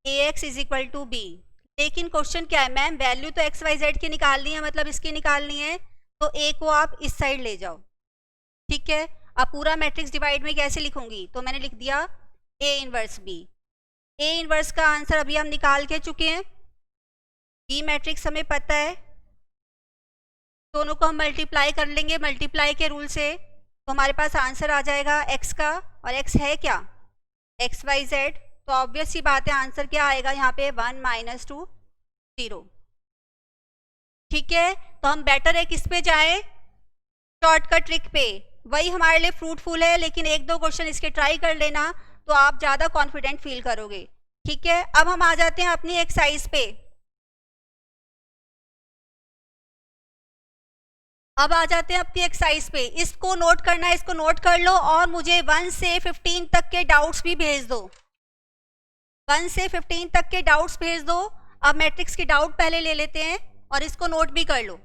A X is equal to B. लेकिन क्वेश्चन क्या है मैम, वैल्यू तो एक्स वाई जेड की निकालनी है, मतलब इसकी निकालनी है, तो ए को आप इस साइड ले जाओ। ठीक है, अब पूरा मैट्रिक्स डिवाइड में कैसे लिखूंगी, तो मैंने लिख दिया A inverse B. A inverse का आंसर अभी हम निकाल के चुके हैं, बी मैट्रिक्स हमें पता है, दोनों को हम मल्टीप्लाई कर लेंगे मल्टीप्लाई के रूल से, तो हमारे पास आंसर आ जाएगा एक्स का, और एक्स है क्या, एक्स वाई जेड। तो ऑब्वियस सी बात है आंसर क्या आएगा यहाँ पे, 1 -2 0। ठीक है, तो हम बेटर है किस पे जाएं, शॉर्टकट ट्रिक पे, वही हमारे लिए फ्रूटफुल है। लेकिन एक दो क्वेश्चन इसके ट्राई कर लेना तो आप ज़्यादा कॉन्फिडेंट फील करोगे। ठीक है, अब हम आ जाते हैं अपनी एक्सरसाइज पे। अब आ जाते हैं अपनी एक्सरसाइज पे, इसको नोट करना है, इसको नोट कर लो और मुझे 1 से 15 तक के डाउट्स भी भेज दो। 1 से 15 तक के डाउट्स भेज दो। अब मैट्रिक्स के डाउट पहले ले लेते हैं और इसको नोट भी कर लो।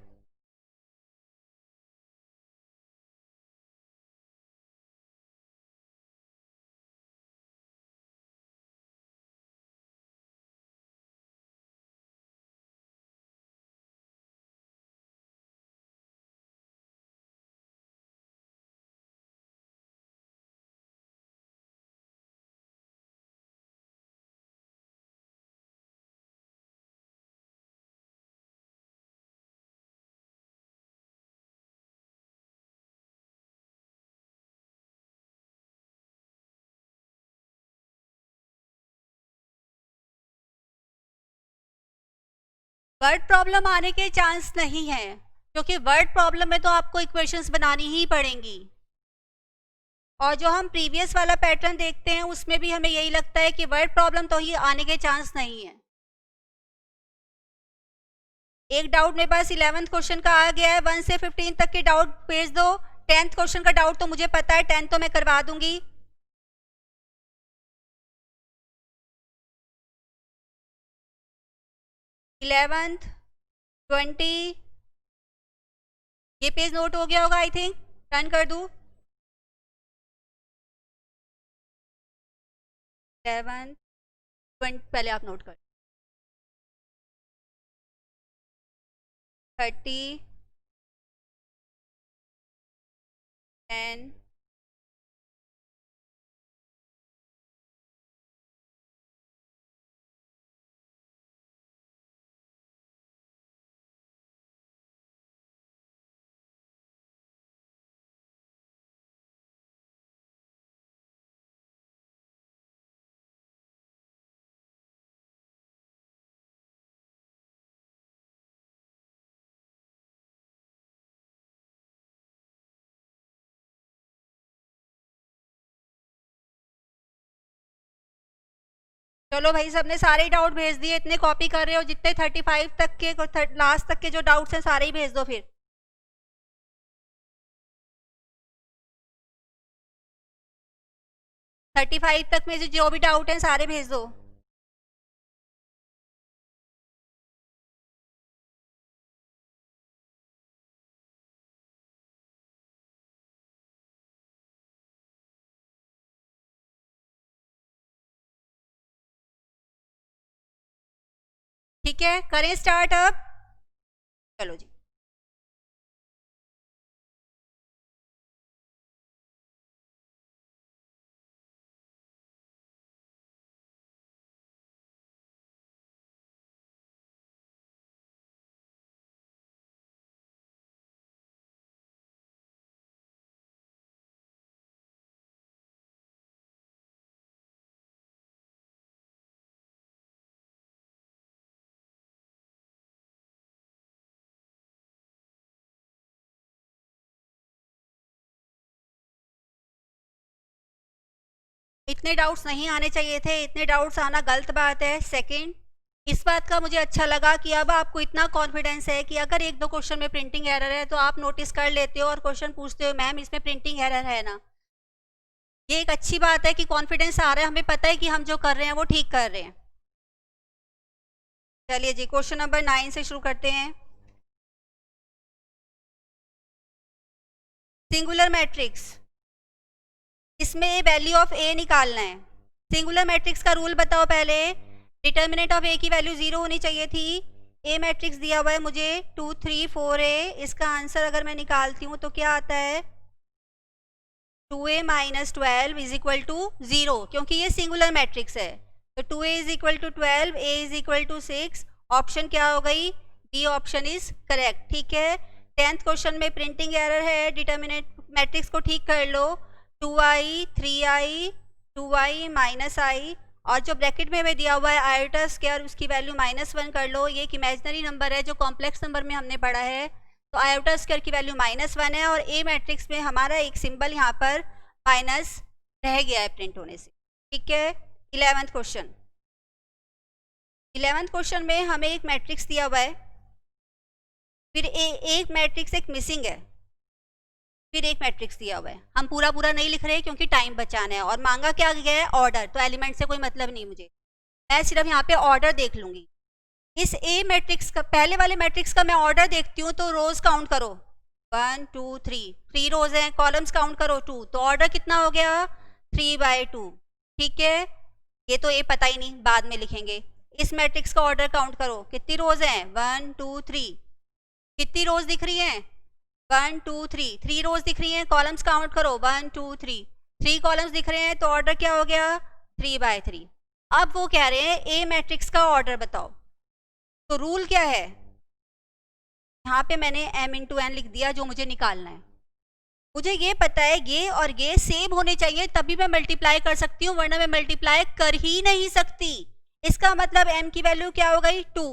वर्ड प्रॉब्लम आने के चांस नहीं है, क्योंकि वर्ड प्रॉब्लम में तो आपको इक्वेशंस बनानी ही पड़ेंगी। और जो हम प्रीवियस वाला पैटर्न देखते हैं उसमें भी हमें यही लगता है कि वर्ड प्रॉब्लम तो ही आने के चांस नहीं है। एक डाउट मेरे पास 11th क्वेश्चन का आ गया है, 1 से 15 तक के डाउट भेज दो। 10th क्वेश्चन का डाउट तो मुझे पता है, 10 तो मैं करवा दूंगी। 11th 20 ये पेज नोट हो गया होगा, आई थिंक रन कर दूं। 11th 20 पहले आप नोट कर 30 10 चलो भाई, सबने सारे डाउट भेज दिए। इतने कॉपी कर रहे हो, जितने 35 तक के लास्ट तक के जो डाउट्स हैं सारे ही भेज दो। फिर 35 तक में जो भी डाउट हैं सारे भेज दो। ठीक है, करें स्टार्ट अब। चलो जी। इतने डाउट्स नहीं आने चाहिए थे, इतने डाउट्स आना गलत बात है। सेकंड, इस बात का मुझे अच्छा लगा कि अब आपको इतना कॉन्फिडेंस है कि अगर एक दो क्वेश्चन में प्रिंटिंग एरर है तो आप नोटिस कर लेते हो और क्वेश्चन पूछते हो, मैम इसमें प्रिंटिंग एरर है ना। ये एक अच्छी बात है कि कॉन्फिडेंस आ रहा है, हमें पता है कि हम जो कर रहे हैं वो ठीक कर रहे हैं। चलिए जी, क्वेश्चन नंबर 9 से शुरू करते हैं। सिंगुलर मैट्रिक्स, इसमें वैल्यू ऑफ ए निकालना है। सिंगुलर मैट्रिक्स का रूल बताओ पहले। डिटर्मिनेंट ऑफ ए की वैल्यू 0 होनी चाहिए थी। ए मैट्रिक्स दिया हुआ है मुझे 2 3 4 ए। इसका आंसर अगर मैं निकालती हूँ तो क्या आता है, 2a minus 12 is equal to 0, क्योंकि ये सिंगुलर मैट्रिक्स है। तो 2a is equal to 12, a is equal to 6। Option क्या हो गई, डी ऑप्शन इज करेक्ट। ठीक है, 10th क्वेश्चन में प्रिंटिंग एरर है, डिटर्मिनेंट मैट्रिक्स को ठीक कर लो। 2i 3i 2i minus i, और जो ब्रैकेट में हमें दिया हुआ है आयोटा स्क्वायर, उसकी वैल्यू -1 कर लो। ये एक इमेजिनरी नंबर है जो कॉम्प्लेक्स नंबर में हमने पढ़ा है, तो आयोटा स्क्वायर की वैल्यू -1 है। और ए मैट्रिक्स में हमारा एक सिंबल यहाँ पर माइनस रह गया है प्रिंट होने से। ठीक है, 11th क्वेश्चन। 11th क्वेश्चन में हमें एक मैट्रिक्स दिया हुआ है, फिर एक मैट्रिक्स एक मिसिंग है, फिर एक मैट्रिक्स दिया हुआ है। हम पूरा पूरा नहीं लिख रहे क्योंकि टाइम बचाना है, और मांगा क्या गया है, ऑर्डर। तो एलिमेंट से कोई मतलब नहीं मुझे, मैं सिर्फ यहाँ पे ऑर्डर देख लूंगी। इस ए मैट्रिक्स का, पहले वाले मैट्रिक्स का मैं ऑर्डर देखती हूँ, तो रोज काउंट करो 1 2 3 रोज हैं। कॉलम्स काउंट करो 2, तो ऑर्डर कितना हो गया 3/2। ठीक है, ये तो ए पता ही नहीं, बाद में लिखेंगे। इस मैट्रिक्स का ऑर्डर काउंट करो, कितनी रोज हैं 1 2 3। कितनी रोज दिख रही हैं 1 2 3 रोज दिख रही हैं। कॉलम्स काउंट करो 1 2 3 कॉलम्स दिख रहे हैं, तो ऑर्डर क्या हो गया 3/3। अब वो कह रहे हैं ए मैट्रिक्स का ऑर्डर बताओ। तो रूल क्या है, यहाँ पे मैंने m इंटू एन लिख दिया जो मुझे निकालना है। मुझे ये पता है ये और ये सेम होने चाहिए, तभी मैं मल्टीप्लाई कर सकती हूँ, वरना मैं मल्टीप्लाई कर ही नहीं सकती। इसका मतलब m की वैल्यू क्या हो गई 2।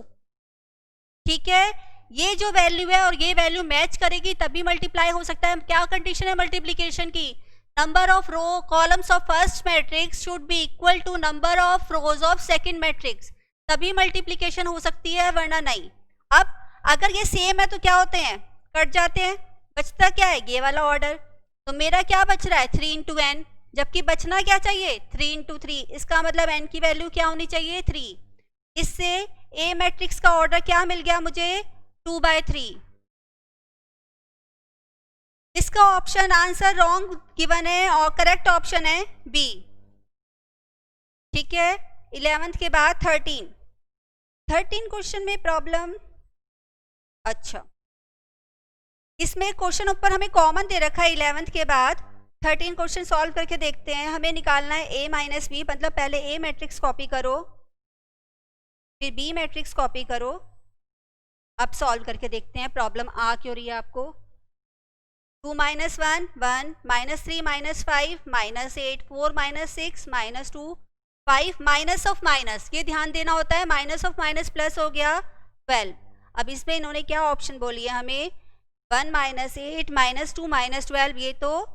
ठीक है, ये जो वैल्यू है और ये वैल्यू मैच करेगी तभी मल्टीप्लाई हो सकता है। क्या कंडीशन है मल्टीप्लीकेशन की? Number of row columns of first matrix should be equal to number of rows of second matrix, तभी मल्टीप्लीकेशन हो सकती है, वरना नहीं। अब अगर ये सेम है तो क्या होते हैं, कट जाते हैं, बचता क्या है, ये वाला ऑर्डर। तो मेरा क्या बच रहा है, 3 इंटू एन, जबकि बचना क्या चाहिए, 3 इंटू 3। इसका मतलब एन की वैल्यू क्या होनी चाहिए, 3। इससे ए मैट्रिक्स का ऑर्डर क्या मिल गया मुझे, 2/3। इसका ऑप्शन आंसर रॉन्ग गिवन है और करेक्ट ऑप्शन है बी। ठीक है, 11th के बाद 13 क्वेश्चन में प्रॉब्लम। अच्छा, इसमें क्वेश्चन ऊपर हमें कॉमन दे रखा है 11th के बाद। 13 क्वेश्चन सॉल्व करके देखते हैं। हमें निकालना है a माइनस बी, मतलब पहले a मैट्रिक्स कॉपी करो, फिर b मैट्रिक्स कॉपी करो। अब सॉल्व करके देखते हैं प्रॉब्लम आ क्यों रही है आपको। 2 minus 1 1, minus 3 minus 5 minus 8, 4 minus 6 minus 2 5, minus of minus, ये ध्यान देना होता है, माइनस ऑफ माइनस प्लस हो गया 12। अब इसमें इन्होंने क्या ऑप्शन बोली है हमें, 1 माइनस 8 माइनस 2 माइनस 12। ये तो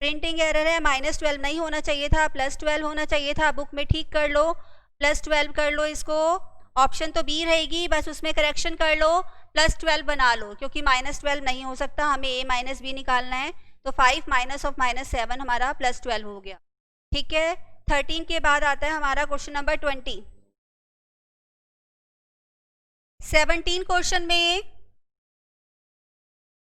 प्रिंटिंग एरर है, माइनस 12 नहीं होना चाहिए था, प्लस 12 होना चाहिए था। बुक में ठीक कर लो, प्लस 12 कर लो इसको। ऑप्शन तो बी रहेगी, बस उसमें करेक्शन कर लो, प्लस 12 बना लो, क्योंकि माइनस 12 नहीं हो सकता, हमें ए माइनस बी निकालना है। तो 5 माइनस ऑफ माइनस 7 हमारा प्लस 12 हो गया। ठीक है, 13 के बाद आता है हमारा क्वेश्चन नंबर 20। 17 क्वेश्चन में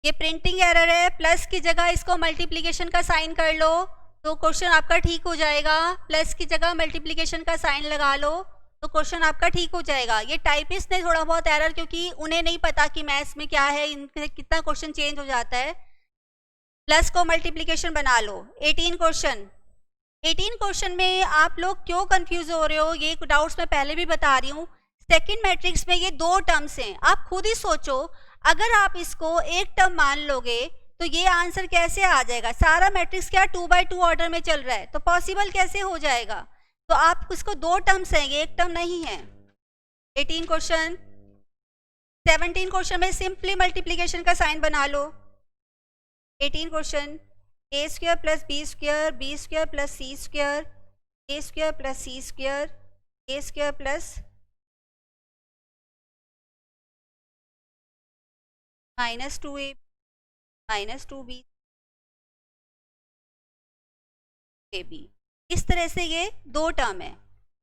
ये प्रिंटिंग एरर है, प्लस की जगह इसको मल्टीप्लिकेशन का साइन कर लो तो क्वेश्चन आपका ठीक हो जाएगा। प्लस की जगह मल्टीप्लिकेशन का साइन लगा लो तो क्वेश्चन आपका ठीक हो जाएगा। ये टाइपिस्ट ने थोड़ा बहुत एरर, क्योंकि उन्हें नहीं पता कि मैथ्स में क्या है, इनसे कितना क्वेश्चन चेंज हो जाता है। प्लस को मल्टीप्लिकेशन बना लो। 18 क्वेश्चन में आप लोग क्यों कंफ्यूज हो रहे हो, ये डाउट्स मैं पहले भी बता रही हूँ। सेकंड मैट्रिक्स में ये 2 टर्म्स हैं, आप खुद ही सोचो, अगर आप इसको एक टर्म मान लोगे तो ये आंसर कैसे आ जाएगा। सारा मैट्रिक्स क्या 2/2 ऑर्डर में चल रहा है, तो पॉसिबल कैसे हो जाएगा। तो आप इसको 2 टर्म्स हैं, ये एक टर्म नहीं है। 18 क्वेश्चन। 17 क्वेश्चन में सिंपली मल्टीप्लिकेशन का साइन बना लो। 18 question, A square plus B square, B square plus C square, A square plus C square, A square plus -2a -2b ab। इस तरह से ये 2 टर्म है,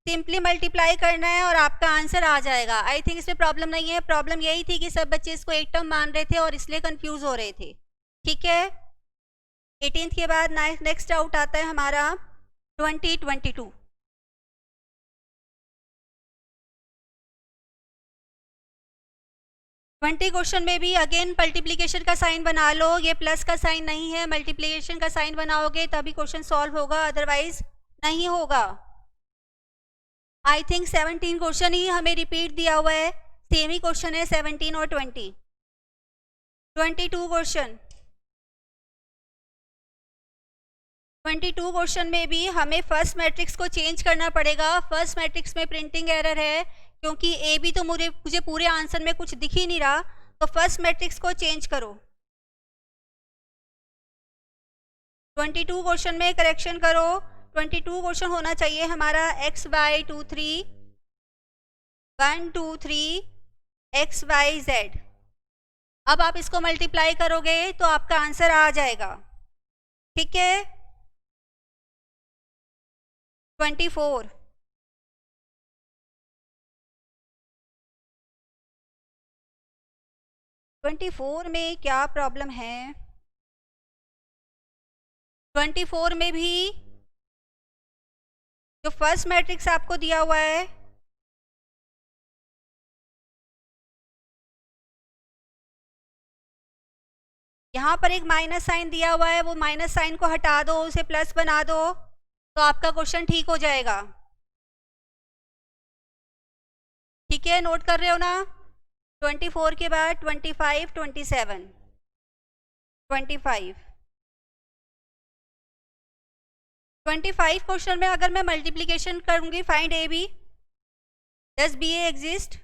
सिंपली मल्टीप्लाई करना है और आपका आंसर आ जाएगा। आई थिंक इसमें प्रॉब्लम नहीं है। प्रॉब्लम यही थी कि सब बच्चे इसको एक टर्म मान रहे थे और इसलिए कंफ्यूज हो रहे थे। ठीक है, 18th के बाद नेक्स्ट आउट आता है हमारा 2022। 20 क्वेश्चन में भी अगेन मल्टीप्लिकेशन का साइन बना लो। ये प्लस का साइन नहीं है, मल्टीप्लिकेशन का साइन बनाओगे तभी क्वेश्चन सॉल्व होगा, अदरवाइज नहीं होगा। आई थिंक 17 क्वेश्चन ही हमें रिपीट दिया हुआ है, सेम ही क्वेश्चन है 17 और 20। 22 क्वेश्चन, 22 क्वेश्चन में भी हमें फर्स्ट मैट्रिक्स को चेंज करना पड़ेगा। फर्स्ट मैट्रिक्स में प्रिंटिंग एरर है, क्योंकि ए बी तो मुझे पूरे आंसर में कुछ दिख ही नहीं रहा, तो फर्स्ट मैट्रिक्स को चेंज करो। 22 क्वेश्चन में करेक्शन करो। 22 क्वेश्चन होना चाहिए हमारा x y 2 3 1 2 3 x y z। अब आप इसको मल्टीप्लाई करोगे तो आपका आंसर आ जाएगा। ठीक है, 24 में क्या प्रॉब्लम है। 24 में भी जो फर्स्ट मैट्रिक्स आपको दिया हुआ है, यहाँ पर एक माइनस साइन दिया हुआ है, वो माइनस साइन को हटा दो, उसे प्लस बना दो तो आपका क्वेश्चन ठीक हो जाएगा। ठीक है, नोट कर रहे हो ना। 24 के बाद 25 27 25 क्वेश्चन में अगर मैं मल्टीप्लिकेशन करूंगी, find A B, does B A exist.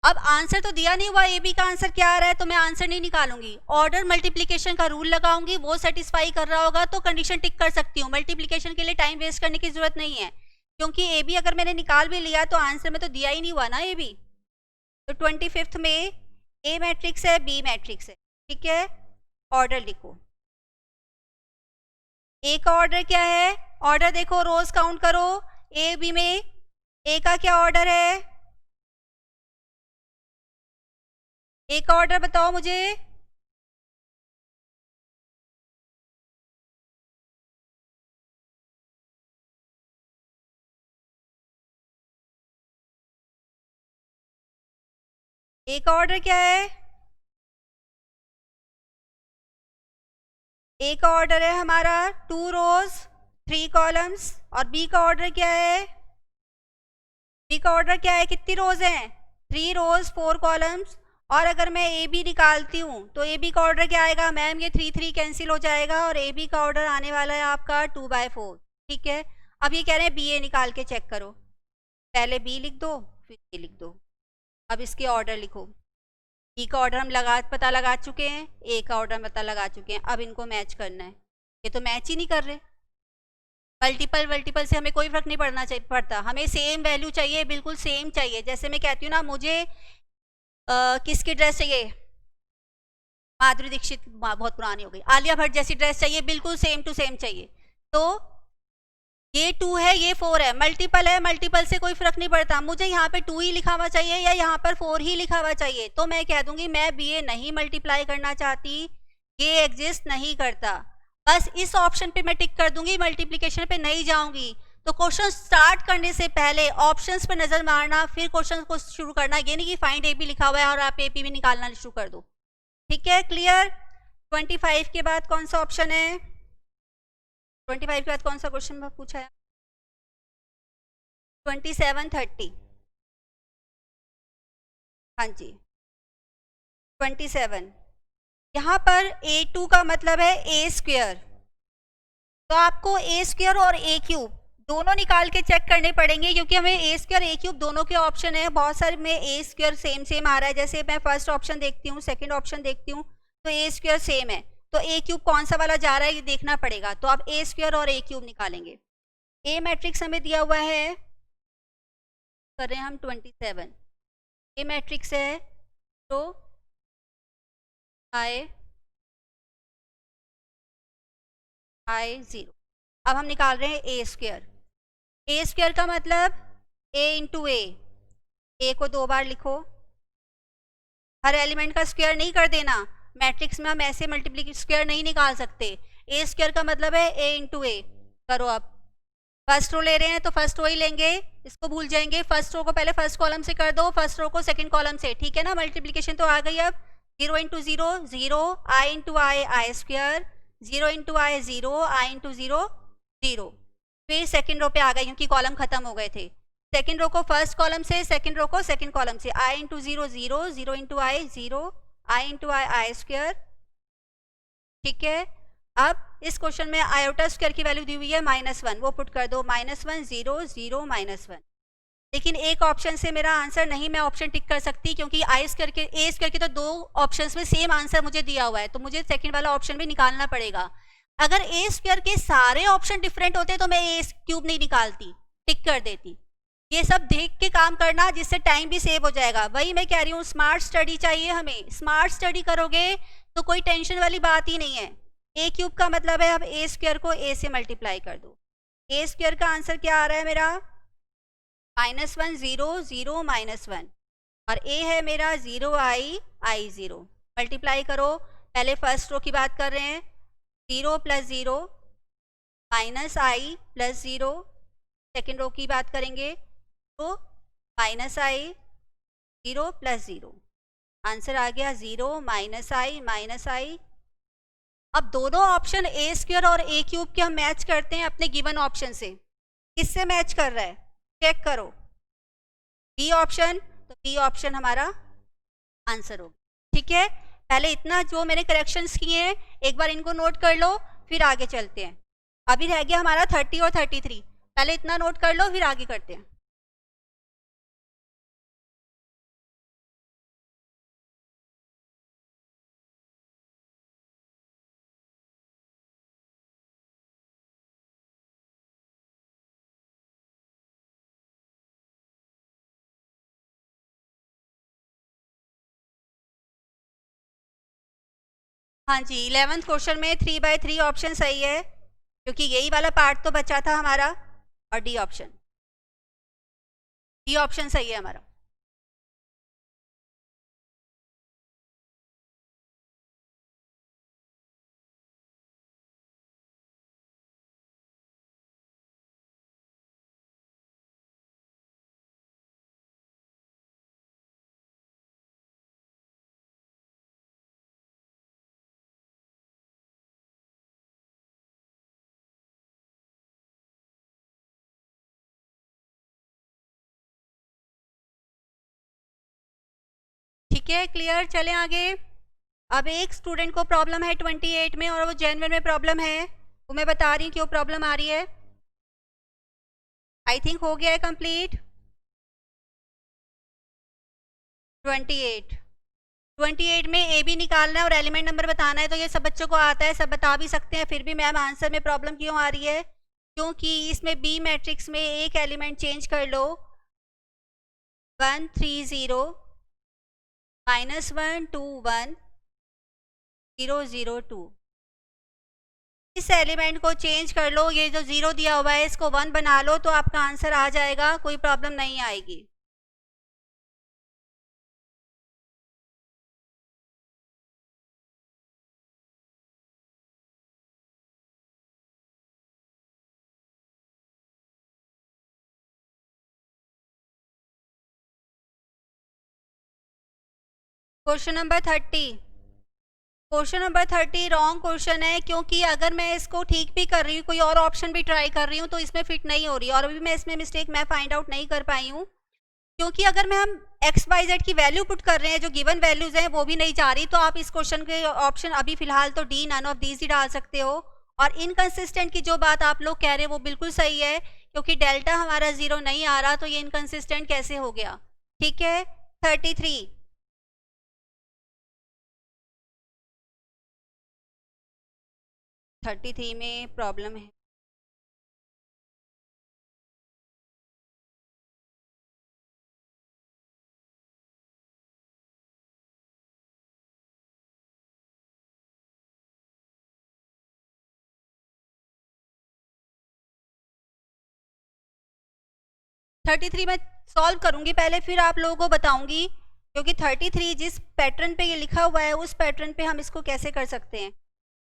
अब आंसर तो दिया नहीं हुआ, ए बी का आंसर क्या आ रहा है, तो मैं आंसर नहीं निकालूंगी, ऑर्डर मल्टीप्लिकेशन का रूल लगाऊंगी, वो सेटिस्फाई कर रहा होगा तो कंडीशन टिक कर सकती हूँ। मल्टीप्लिकेशन के लिए टाइम वेस्ट करने की जरूरत नहीं है, क्योंकि ए बी अगर मैंने निकाल भी लिया तो आंसर में तो दिया ही नहीं हुआ ना ए बी। तो 25th में ए मैट्रिक्स है, बी मैट्रिक्स है, ठीक है। ऑर्डर लिखो, ए का ऑर्डर क्या है, ऑर्डर देखो, रोज काउंट करो, ए बी में ए का क्या ऑर्डर है, ए का ऑर्डर बताओ मुझे। ए का ऑर्डर क्या है, ए का ऑर्डर है हमारा 2 रोज 3 कॉलम्स, और बी का ऑर्डर क्या है, बी का ऑर्डर क्या है, कितनी रोज हैं, 3 रोज 4 कॉलम्स। और अगर मैं ए बी निकालती हूँ तो ए बी का ऑर्डर क्या आएगा मैम, ये 3 कैंसिल हो जाएगा और ए बी का ऑर्डर आने वाला है आपका 2/4, ठीक है। अब ये कह रहे हैं बी ए निकाल के चेक करो, पहले बी लिख दो फिर ए लिख दो। अब इसके ऑर्डर लिखो, बी का ऑर्डर हम पता लगा चुके हैं, ए का ऑर्डर पता लगा चुके हैं, अब इनको मैच करना है। ये तो मैच ही नहीं कर रहे, मल्टीपल से हमें कोई फर्क नहीं पड़ता, हमें सेम वैल्यू चाहिए, बिल्कुल सेम चाहिए। जैसे मैं कहती हूँ ना, मुझे किसकी ड्रेस चाहिए, माधुरी दीक्षित बहुत पुरानी हो गई, आलिया भट्ट जैसी ड्रेस चाहिए, बिल्कुल सेम टू सेम चाहिए। तो ये 2 है, ये 4 है, मल्टीपल है, मल्टीपल से कोई फर्क नहीं पड़ता, मुझे यहाँ पे 2 ही लिखा हुआ चाहिए या यहाँ पर 4 ही लिखा हुआ चाहिए, तो मैं कह दूंगी मैं बी ए नहीं मल्टीप्लाई करना चाहती, ये एग्जिस्ट नहीं करता, बस इस ऑप्शन पे मैं टिक कर दूंगी, मल्टीप्लिकेशन पे नहीं जाऊंगी। तो क्वेश्चन स्टार्ट करने से पहले ऑप्शंस पे नजर मारना, फिर क्वेश्चन को शुरू करना, ये नहीं कि फाइंड ए बी लिखा हुआ है और आप ए पी भी निकालना शुरू कर दो, ठीक है, क्लियर। 25 के बाद कौन सा ऑप्शन है, 25 के बाद कौन सा क्वेश्चन पूछा है, 27 30, हाँ जी 27। यहाँ पर A2 का मतलब है ए स्क्वेयर, तो आपको ए स्क्वेयर और ए क्यूब दोनों निकाल के चेक करने पड़ेंगे, क्योंकि हमें ए स्क्वेयर ए क्यूब दोनों के ऑप्शन है, बहुत सारे में ए स्क्वेयर सेम आ रहा है, जैसे मैं फर्स्ट ऑप्शन देखती हूँ, सेकंड ऑप्शन देखती हूँ, तो ए स्क्वेयर सेम है, तो ए क्यूब कौन सा वाला जा रहा है ये देखना पड़ेगा, तो आप ए स्क्वेयर और ए क्यूब निकालेंगे। ए मैट्रिक्स हमें दिया हुआ है, कर रहे हैं हम 27, ए मैट्रिक्स है तो I0। अब हम निकाल रहे हैं ए स्क्वेयर, ए स्क्वेयर का मतलब a इंटू ए को 2 बार लिखो, हर एलिमेंट का स्क्वायर नहीं कर देना, मैट्रिक्स में हम ऐसे मल्टीप्लिकेशन स्क्वायर नहीं निकाल सकते, ए स्क्वायर का मतलब है a इंटू ए। करो, अब फर्स्ट रो ले रहे हैं तो फर्स्ट रो ही लेंगे, इसको भूल जाएंगे, फर्स्ट रो को पहले फर्स्ट कॉलम से कर दो, फर्स्ट रो को सेकंड कॉलम से, ठीक है ना, मल्टीप्लिकेशन तो आ गई। अब 0 इंटू 0 0, आई इंटू आई स्क्वायर, 0 इंटू आई 0, आई इंटू 0 0, फिर सेकंड रो पे आ गए क्योंकि कॉलम खत्म हो गए थे, सेकंड रो को फर्स्ट कॉलम से, सेकंड रो को सेकंड कॉलम से, आई इंटू 0 0, 0 इंटू आई 0, आई इंटू आई स्क्वायर, ठीक है। अब इस क्वेश्चन में आयोटा स्क्वायर की वैल्यू दी हुई है -1, वो पुट कर दो, -1 0 0 -1, लेकिन एक ऑप्शन से मेरा आंसर नहीं मैं ऑप्शन टिक कर सकती, क्योंकि आई स्क्वायर के ए स्क्वायर के तो 2 ऑप्शंस में सेम आंसर मुझे दिया हुआ है, तो मुझे सेकंड वाला ऑप्शन भी निकालना पड़ेगा। अगर ए स्क्वायर के सारे ऑप्शन डिफरेंट होते तो मैं ए क्यूब नहीं निकालती, टिक कर देती। ये सब देख के काम करना, जिससे टाइम भी सेव हो जाएगा, वही मैं कह रही हूँ, स्मार्ट स्टडी चाहिए हमें, स्मार्ट स्टडी करोगे तो कोई टेंशन वाली बात ही नहीं है। ए क्यूब का मतलब है अब ए स्क्वायर को ए से मल्टीप्लाई कर दो, ए स्क्वायर का आंसर क्या आ रहा है मेरा -1 0 0 -1, और ए है मेरा 0 आई 0, मल्टीप्लाई करो, पहले फर्स्ट रो की बात कर रहे हैं, 0 + 0 -i + 0, सेकेंड रो की बात करेंगे तो -i 0 + 0, आंसर आ गया 0 -i। अब दोनों ऑप्शन ए स्क्वायर और ए क्यूब के हम मैच करते हैं अपने गिवन ऑप्शन से, किससे मैच कर रहा है चेक करो, बी ऑप्शन, तो बी ऑप्शन हमारा आंसर होगा, ठीक है। पहले इतना जो मैंने करेक्शंस किए हैं एक बार इनको नोट कर लो, फिर आगे चलते हैं। अभी रह गया हमारा 30 और 33, पहले इतना नोट कर लो फिर आगे करते हैं। हाँ जी, 11th क्वेश्चन में 3/3 ऑप्शन सही है, क्योंकि यही वाला पार्ट तो बचा था हमारा। और डी ऑप्शन सही है हमारा। ठीक है, क्लियर, चलें आगे। अब एक स्टूडेंट को प्रॉब्लम है 28 में और वो जेनवन में प्रॉब्लम है, वो मैं बता रही हूँ क्यों प्रॉब्लम आ रही है। आई थिंक हो गया है कंप्लीट। 28 में ए बी निकालना है और एलिमेंट नंबर बताना है, तो ये सब बच्चों को आता है, सब बता भी सकते हैं, फिर भी मैम आंसर में प्रॉब्लम क्यों आ रही है? क्योंकि इसमें बी मैट्रिक्स में एक एलिमेंट चेंज कर लो, 1 3 0 -1 2 1 0 0 2। इस एलिमेंट को चेंज कर लो, ये जो 0 दिया हुआ है इसको 1 बना लो, तो आपका आंसर आ जाएगा, कोई प्रॉब्लम नहीं आएगी। Question number 30, question number 30 wrong question है, क्योंकि अगर मैं इसको ठीक भी कर रही हूँ, कोई और ऑप्शन भी ट्राई कर रही हूँ, तो इसमें फिट नहीं हो रही, और अभी मैं इसमें मिस्टेक मैं फाइंड आउट नहीं कर पाई हूँ, क्योंकि अगर मैं हम एक्स वाई जेड की वैल्यू पुट कर रहे हैं, जो गिवन वैल्यूज हैं वो भी नहीं जा रही, तो आप इस क्वेश्चन के ऑप्शन अभी फिलहाल तो डी नन ऑफ दीज ही डाल सकते हो। और इनकंसिस्टेंट की जो बात आप लोग कह रहे हैं वो बिल्कुल सही है, क्योंकि डेल्टा हमारा 0 नहीं आ रहा, तो ये इनकंसिस्टेंट कैसे हो गया? ठीक है, 33 में प्रॉब्लम है। थर्टी थ्री मैं सॉल्व करूंगी पहले, फिर आप लोगों को बताऊंगी, क्योंकि 33 जिस पैटर्न पे ये लिखा हुआ है उस पैटर्न पे हम इसको कैसे कर सकते हैं,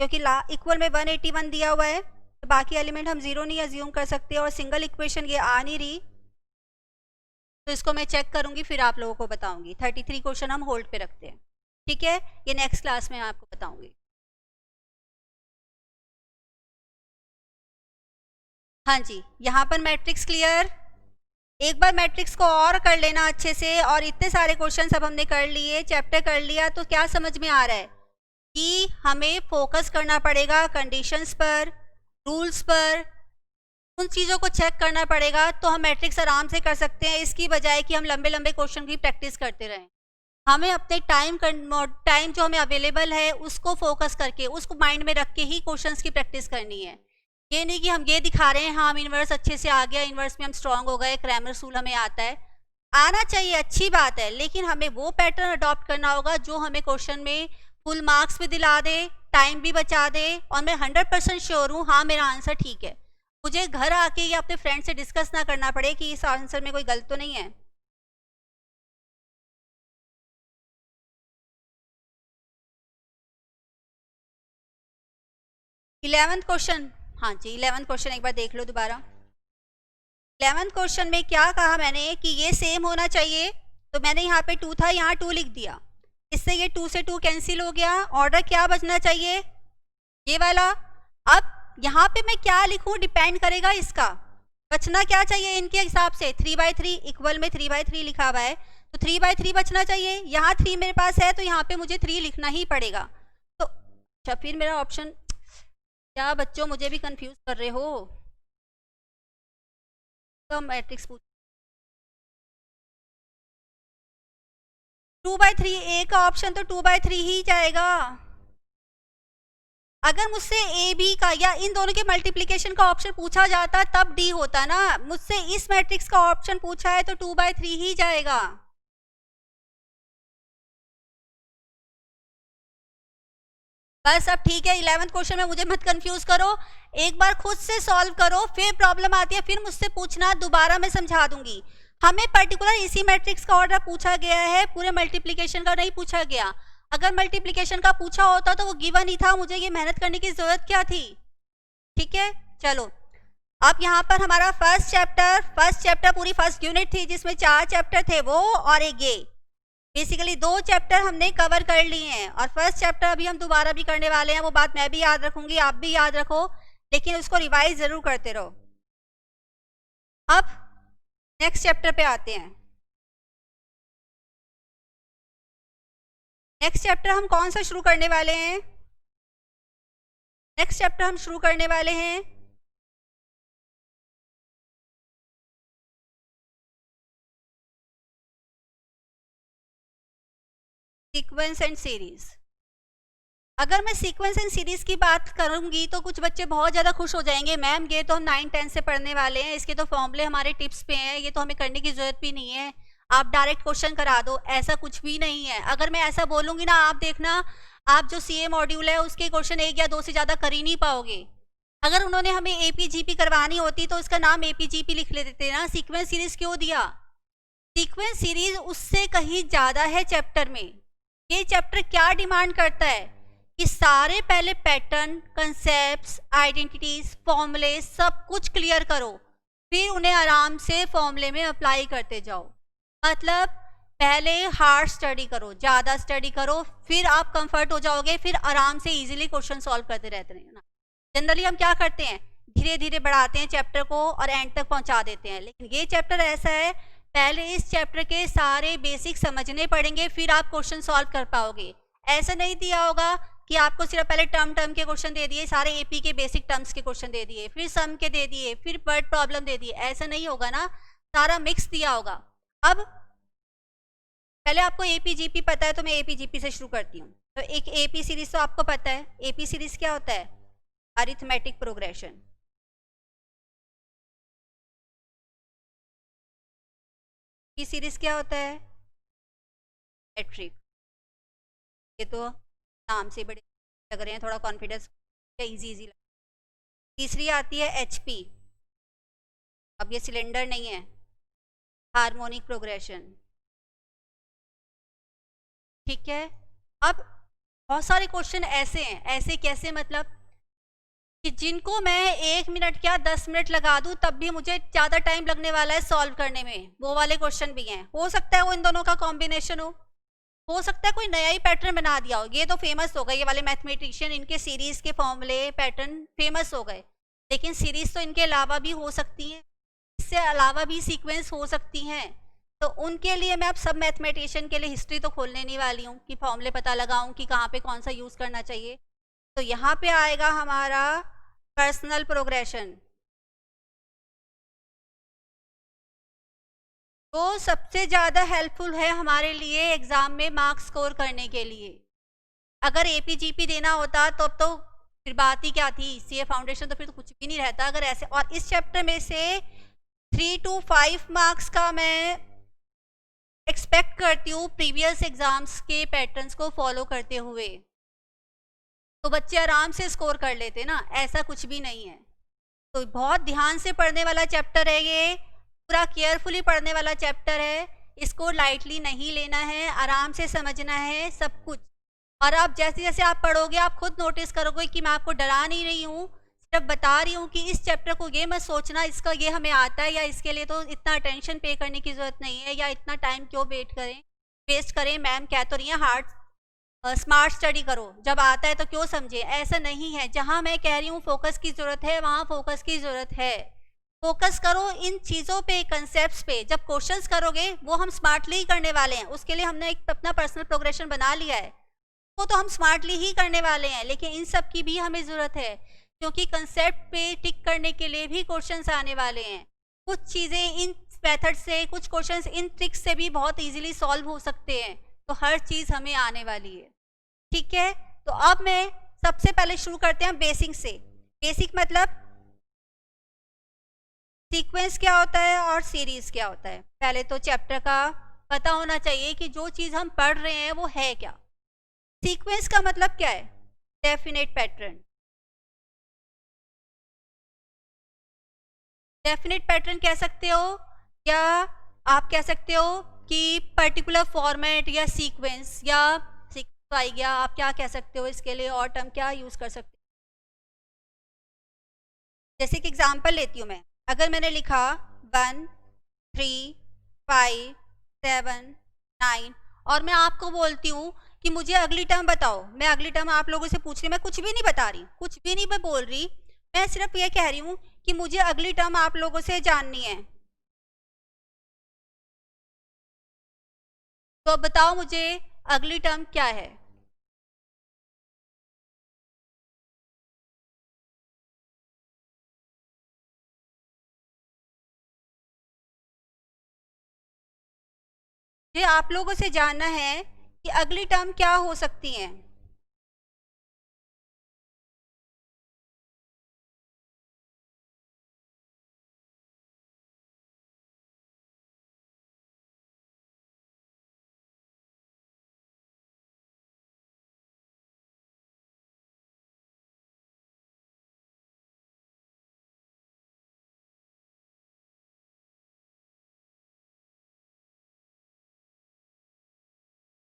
क्योंकि इक्वल में 181 दिया हुआ है, तो बाकी एलिमेंट हम 0 नहीं अज्यूम कर सकते, और सिंगल इक्वेशन ये आ नहीं रही, तो इसको मैं चेक करूंगी फिर आप लोगों को बताऊंगी। 33 क्वेश्चन हम होल्ड पे रखते हैं, ठीक है, ये नेक्स्ट क्लास में आपको बताऊंगी। हाँ जी, यहाँ पर मैट्रिक्स क्लियर। एक बार मैट्रिक्स को और कर लेना अच्छे से, और इतने सारे क्वेश्चन सब हमने कर लिए, चैप्टर कर लिया, तो क्या समझ में आ रहा है कि हमें फोकस करना पड़ेगा कंडीशंस पर, रूल्स पर, उन चीज़ों को चेक करना पड़ेगा, तो हम मैट्रिक्स आराम से कर सकते हैं, इसकी बजाय कि हम लंबे लंबे क्वेश्चन की प्रैक्टिस करते रहें। हमें अपने टाइम जो हमें अवेलेबल है उसको फोकस करके, उसको माइंड में रख के ही क्वेश्चंस की प्रैक्टिस करनी है। ये नहीं कि हम ये दिखा रहे हैं हाँ हम इन्वर्स अच्छे से आ गया, इन्वर्स में हम स्ट्रांग हो गए, क्रैमर रूल हमें आता है, आना चाहिए, अच्छी बात है, लेकिन हमें वो पैटर्न अडॉप्ट करना होगा जो हमें क्वेश्चन में फुल मार्क्स भी दिला दे, टाइम भी बचा दे, और मैं 100% श्योर हूँ हाँ मेरा आंसर ठीक है, मुझे घर आके या अपने फ्रेंड से डिस्कस ना करना पड़े कि इस आंसर में कोई गलत तो नहीं है। इलेवेंथ क्वेश्चन, हाँ जी 11th क्वेश्चन एक बार देख लो दोबारा। 11th क्वेश्चन में क्या कहा मैंने कि ये सेम होना चाहिए, तो मैंने यहाँ पे 2 था, यहाँ 2 लिख दिया, इससे ये 2 से 2 कैंसिल हो गया, ऑर्डर क्या बचना चाहिए? ये वाला। अब यहाँ पे मैं क्या लिखूँ डिपेंड करेगा, इसका बचना क्या चाहिए इनके हिसाब से, 3/3 इक्वल में 3/3 लिखा हुआ है, तो 3/3 बचना चाहिए, यहाँ 3 मेरे पास है, तो यहाँ पे मुझे 3 लिखना ही पड़ेगा। तो अच्छा, फिर मेरा ऑप्शन क्या बच्चों, मुझे भी कंफ्यूज कर रहे हो, तो मैट्रिक्स पूछ 2/3 ए का ऑप्शन तो 2/3 ही जाएगा। अगर मुझसे ए बी का या इन दोनों के मल्टीप्लिकेशन का ऑप्शन पूछा जाता तब डी होता ना, मुझसे इस मैट्रिक्स का ऑप्शन पूछा है तो 2/3 ही जाएगा। बस अब ठीक है, 11th क्वेश्चन में मुझे मत कंफ्यूज करो, एक बार खुद से सॉल्व करो, फिर प्रॉब्लम आती है फिर मुझसे पूछना, दोबारा मैं समझा दूंगी। हमें पर्टिकुलर इसी मैट्रिक्स का ऑर्डर पूछा गया है, पूरे मल्टीप्लिकेशन का नहीं पूछा गया। अगर मल्टीप्लिकेशन का पूछा होता तो वो गिवन ही था, मुझे ये मेहनत करने की जरूरत क्या थी। ठीक है, चलो अब यहाँ पर हमारा फर्स्ट चैप्टर पूरी फर्स्ट यूनिट थी जिसमें 4 चैप्टर थे वो और एक ये, बेसिकली 2 चैप्टर हमने कवर कर लिए हैं और फर्स्ट चैप्टर अभी हम दोबारा भी करने वाले हैं। वो बात मैं भी याद रखूंगी, आप भी याद रखो, लेकिन उसको रिवाइज जरूर करते रहो। अब नेक्स्ट चैप्टर पे आते हैं। नेक्स्ट चैप्टर हम कौन सा शुरू करने वाले हैं? नेक्स्ट चैप्टर हम शुरू करने वाले हैं सीक्वेंस एंड सीरीज। अगर मैं सीक्वेंस एंड सीरीज की बात करूंगी तो कुछ बच्चे बहुत ज़्यादा खुश हो जाएंगे, मैम ये तो हम 9-10 से पढ़ने वाले हैं, इसके तो फॉर्मूले हमारे टिप्स पे हैं, ये तो हमें करने की ज़रूरत भी नहीं है, आप डायरेक्ट क्वेश्चन करा दो। ऐसा कुछ भी नहीं है। अगर मैं ऐसा बोलूँगी ना, आप देखना आप जो CA मॉड्यूल है उसके क्वेश्चन 1 या 2 से ज़्यादा कर ही नहीं पाओगे। अगर उन्होंने हमें APGP करवानी होती तो इसका नाम APGP लिख लेते ना, सीक्वेंस सीरीज क्यों दिया? सीक्वेंस सीरीज उससे कहीं ज़्यादा है चैप्टर में। ये चैप्टर क्या डिमांड करता है कि सारे पहले पैटर्न, कंसेप्ट्स, आइडेंटिटीज, फॉर्मूले सब कुछ क्लियर करो, फिर उन्हें आराम से फॉर्मूले में अप्लाई करते जाओ। मतलब पहले हार्ड स्टडी करो, ज़्यादा स्टडी करो, फिर आप कंफर्ट हो जाओगे, फिर आराम से इजीली क्वेश्चन सॉल्व करते रहते हैं ना। जनरली हम क्या करते हैं, धीरे धीरे बढ़ाते हैं चैप्टर को और एंड तक पहुंचा देते हैं, लेकिन ये चैप्टर ऐसा है पहले इस चैप्टर के सारे बेसिक समझने पड़ेंगे, फिर आप क्वेश्चन सॉल्व कर पाओगे। ऐसा नहीं दिया होगा कि आपको सिर्फ पहले टर्म के क्वेश्चन दे दिए, सारे AP के बेसिक टर्म्स के क्वेश्चन दे दिए, फिर सम के दे दिए, फिर वर्ड प्रॉब्लम दे दिए, ऐसा नहीं होगा ना, सारा मिक्स दिया होगा। अब पहले आपको APGP पता है तो मैं APGP से शुरू करती हूँ। तो एक AP सीरीज तो आपको पता है, AP सीरीज क्या होता है? Arithmetic progression. सीरीज क्या होता है? मैट्रिक। ये तो नाम से बड़े लग रहे हैं, थोड़ा कॉन्फिडेंस इजी लग। तीसरी आती है HP। अब ये सिलेंडर नहीं है, हार्मोनिक प्रोग्रेशन। ठीक है, अब बहुत सारे क्वेश्चन ऐसे हैं, ऐसे कैसे मतलब कि जिनको मैं 1 मिनट क्या 10 मिनट लगा दूं तब भी मुझे ज़्यादा टाइम लगने वाला है सॉल्व करने में, वो वाले क्वेश्चन भी हैं। हो सकता है वो इन दोनों का कॉम्बिनेशन हो सकता है कोई नया ही पैटर्न बना दिया हो। ये तो फेमस हो गए, ये वाले मैथमेटिशियन, इनके सीरीज के फॉर्मूले पैटर्न फेमस हो गए, लेकिन सीरीज तो इनके अलावा भी हो सकती है, इससे अलावा भी सीक्वेंस हो सकती हैं। तो उनके लिए मैं अब सब मैथमेटिशियन के लिए हिस्ट्री तो खोल लेने वाली हूँ कि फॉर्मूले पता लगाऊँ कि कहाँ पे कौन सा यूज़ करना चाहिए। तो यहाँ पे आएगा हमारा पर्सनल प्रोग्रेशन। तो सबसे ज़्यादा हेल्पफुल है हमारे लिए एग्ज़ाम में मार्क्स स्कोर करने के लिए। अगर APGP देना होता तो फिर बात ही क्या थी, CA फाउंडेशन तो फिर तो कुछ भी नहीं रहता अगर ऐसे। और इस चैप्टर में से 3 to 5 मार्क्स का मैं एक्सपेक्ट करती हूँ प्रीवियस एग्जाम्स के पैटर्न्स को फॉलो करते हुए, तो बच्चे आराम से स्कोर कर लेते ना, ऐसा कुछ भी नहीं है। तो बहुत ध्यान से पढ़ने वाला चैप्टर है ये, पूरा केयरफुली पढ़ने वाला चैप्टर है, इसको लाइटली नहीं लेना है, आराम से समझना है सब कुछ। और आप जैसे जैसे आप पढ़ोगे आप खुद नोटिस करोगे कि मैं आपको डरा नहीं रही हूँ, सिर्फ बता रही हूँ कि इस चैप्टर को ये मत सोचना इसका ये हमें आता है या इसके लिए तो इतना अटेंशन पे करने की ज़रूरत नहीं है, या इतना टाइम क्यों वेस्ट करें, मैम कह तो रही है हार्ड स्मार्ट स्टडी करो, जब आता है तो क्यों समझे। ऐसा नहीं है, जहाँ मैं कह रही हूँ फोकस की ज़रूरत है वहाँ फोकस की ज़रूरत है। फोकस करो इन चीज़ों पे, कंसेप्ट्स पे। जब क्वेश्चंस करोगे वो हम स्मार्टली ही करने वाले हैं, उसके लिए हमने एक अपना पर्सनल प्रोग्रेशन बना लिया है, वो तो हम स्मार्टली ही करने वाले हैं, लेकिन इन सब की भी हमें ज़रूरत है क्योंकि कंसेप्ट पे टिक करने के लिए भी क्वेश्चंस आने वाले हैं। कुछ चीज़ें इन मेथड से, कुछ क्वेश्चंस इन ट्रिक्स से भी बहुत ईजिली सॉल्व हो सकते हैं, तो हर चीज़ हमें आने वाली है। ठीक है, तो अब मैं सबसे पहले शुरू करते हैं बेसिक से। बेसिक मतलब सीक्वेंस क्या होता है और सीरीज क्या होता है। पहले तो चैप्टर का पता होना चाहिए कि जो चीज़ हम पढ़ रहे हैं वो है क्या। सीक्वेंस का मतलब क्या है? Definite pattern. डेफिनेट पैटर्न कह सकते हो, या आप कह सकते हो कि पर्टिकुलर फॉर्मेट या सीक्वेंस, या सीक्वेंस आ गया, आप क्या कह सकते हो इसके लिए, और टर्म क्या यूज कर सकते हो। जैसे कि एग्जांपल लेती हूँ मैं, अगर मैंने लिखा 1 3 5 7 9 और मैं आपको बोलती हूँ कि मुझे अगली टर्म बताओ, मैं अगली टर्म आप लोगों से पूछ रही, मैं कुछ भी नहीं बता रही, कुछ भी नहीं मैं बोल रही, मैं सिर्फ ये कह रही हूँ कि मुझे अगली टर्म आप लोगों से जाननी है, तो अब बताओ मुझे अगली टर्म क्या है। ये आप लोगों से जानना है कि अगली टर्म क्या हो सकती है।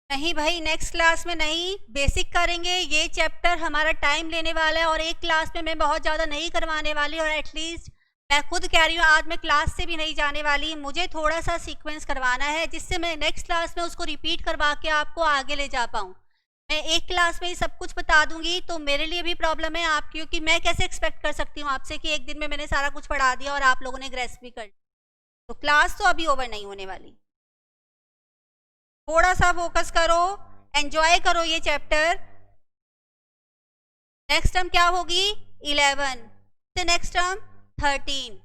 नहीं भाई, नेक्स्ट क्लास में नहीं, बेसिक करेंगे, ये चैप्टर हमारा टाइम लेने वाला है और एक क्लास में मैं बहुत ज़्यादा नहीं करवाने वाली, और एटलीस्ट मैं खुद कह रही हूँ आज मैं क्लास से भी नहीं जाने वाली, मुझे थोड़ा सा सीक्वेंस करवाना है जिससे मैं नेक्स्ट क्लास में उसको रिपीट करवा के आपको आगे ले जा पाऊँ। मैं एक क्लास में ही सब कुछ बता दूंगी तो मेरे लिए भी प्रॉब्लम है आप, क्योंकि मैं कैसे एक्सपेक्ट कर सकती हूँ आपसे कि एक दिन में मैंने सारा कुछ पढ़ा दिया और आप लोगों ने ग्रेस भी कर, तो क्लास तो अभी ओवर नहीं होने वाली। थोड़ा सा फोकस करो, एंजॉय करो ये चैप्टर। नेक्स्ट टर्म क्या होगी 11, से नेक्स्ट टर्म 13।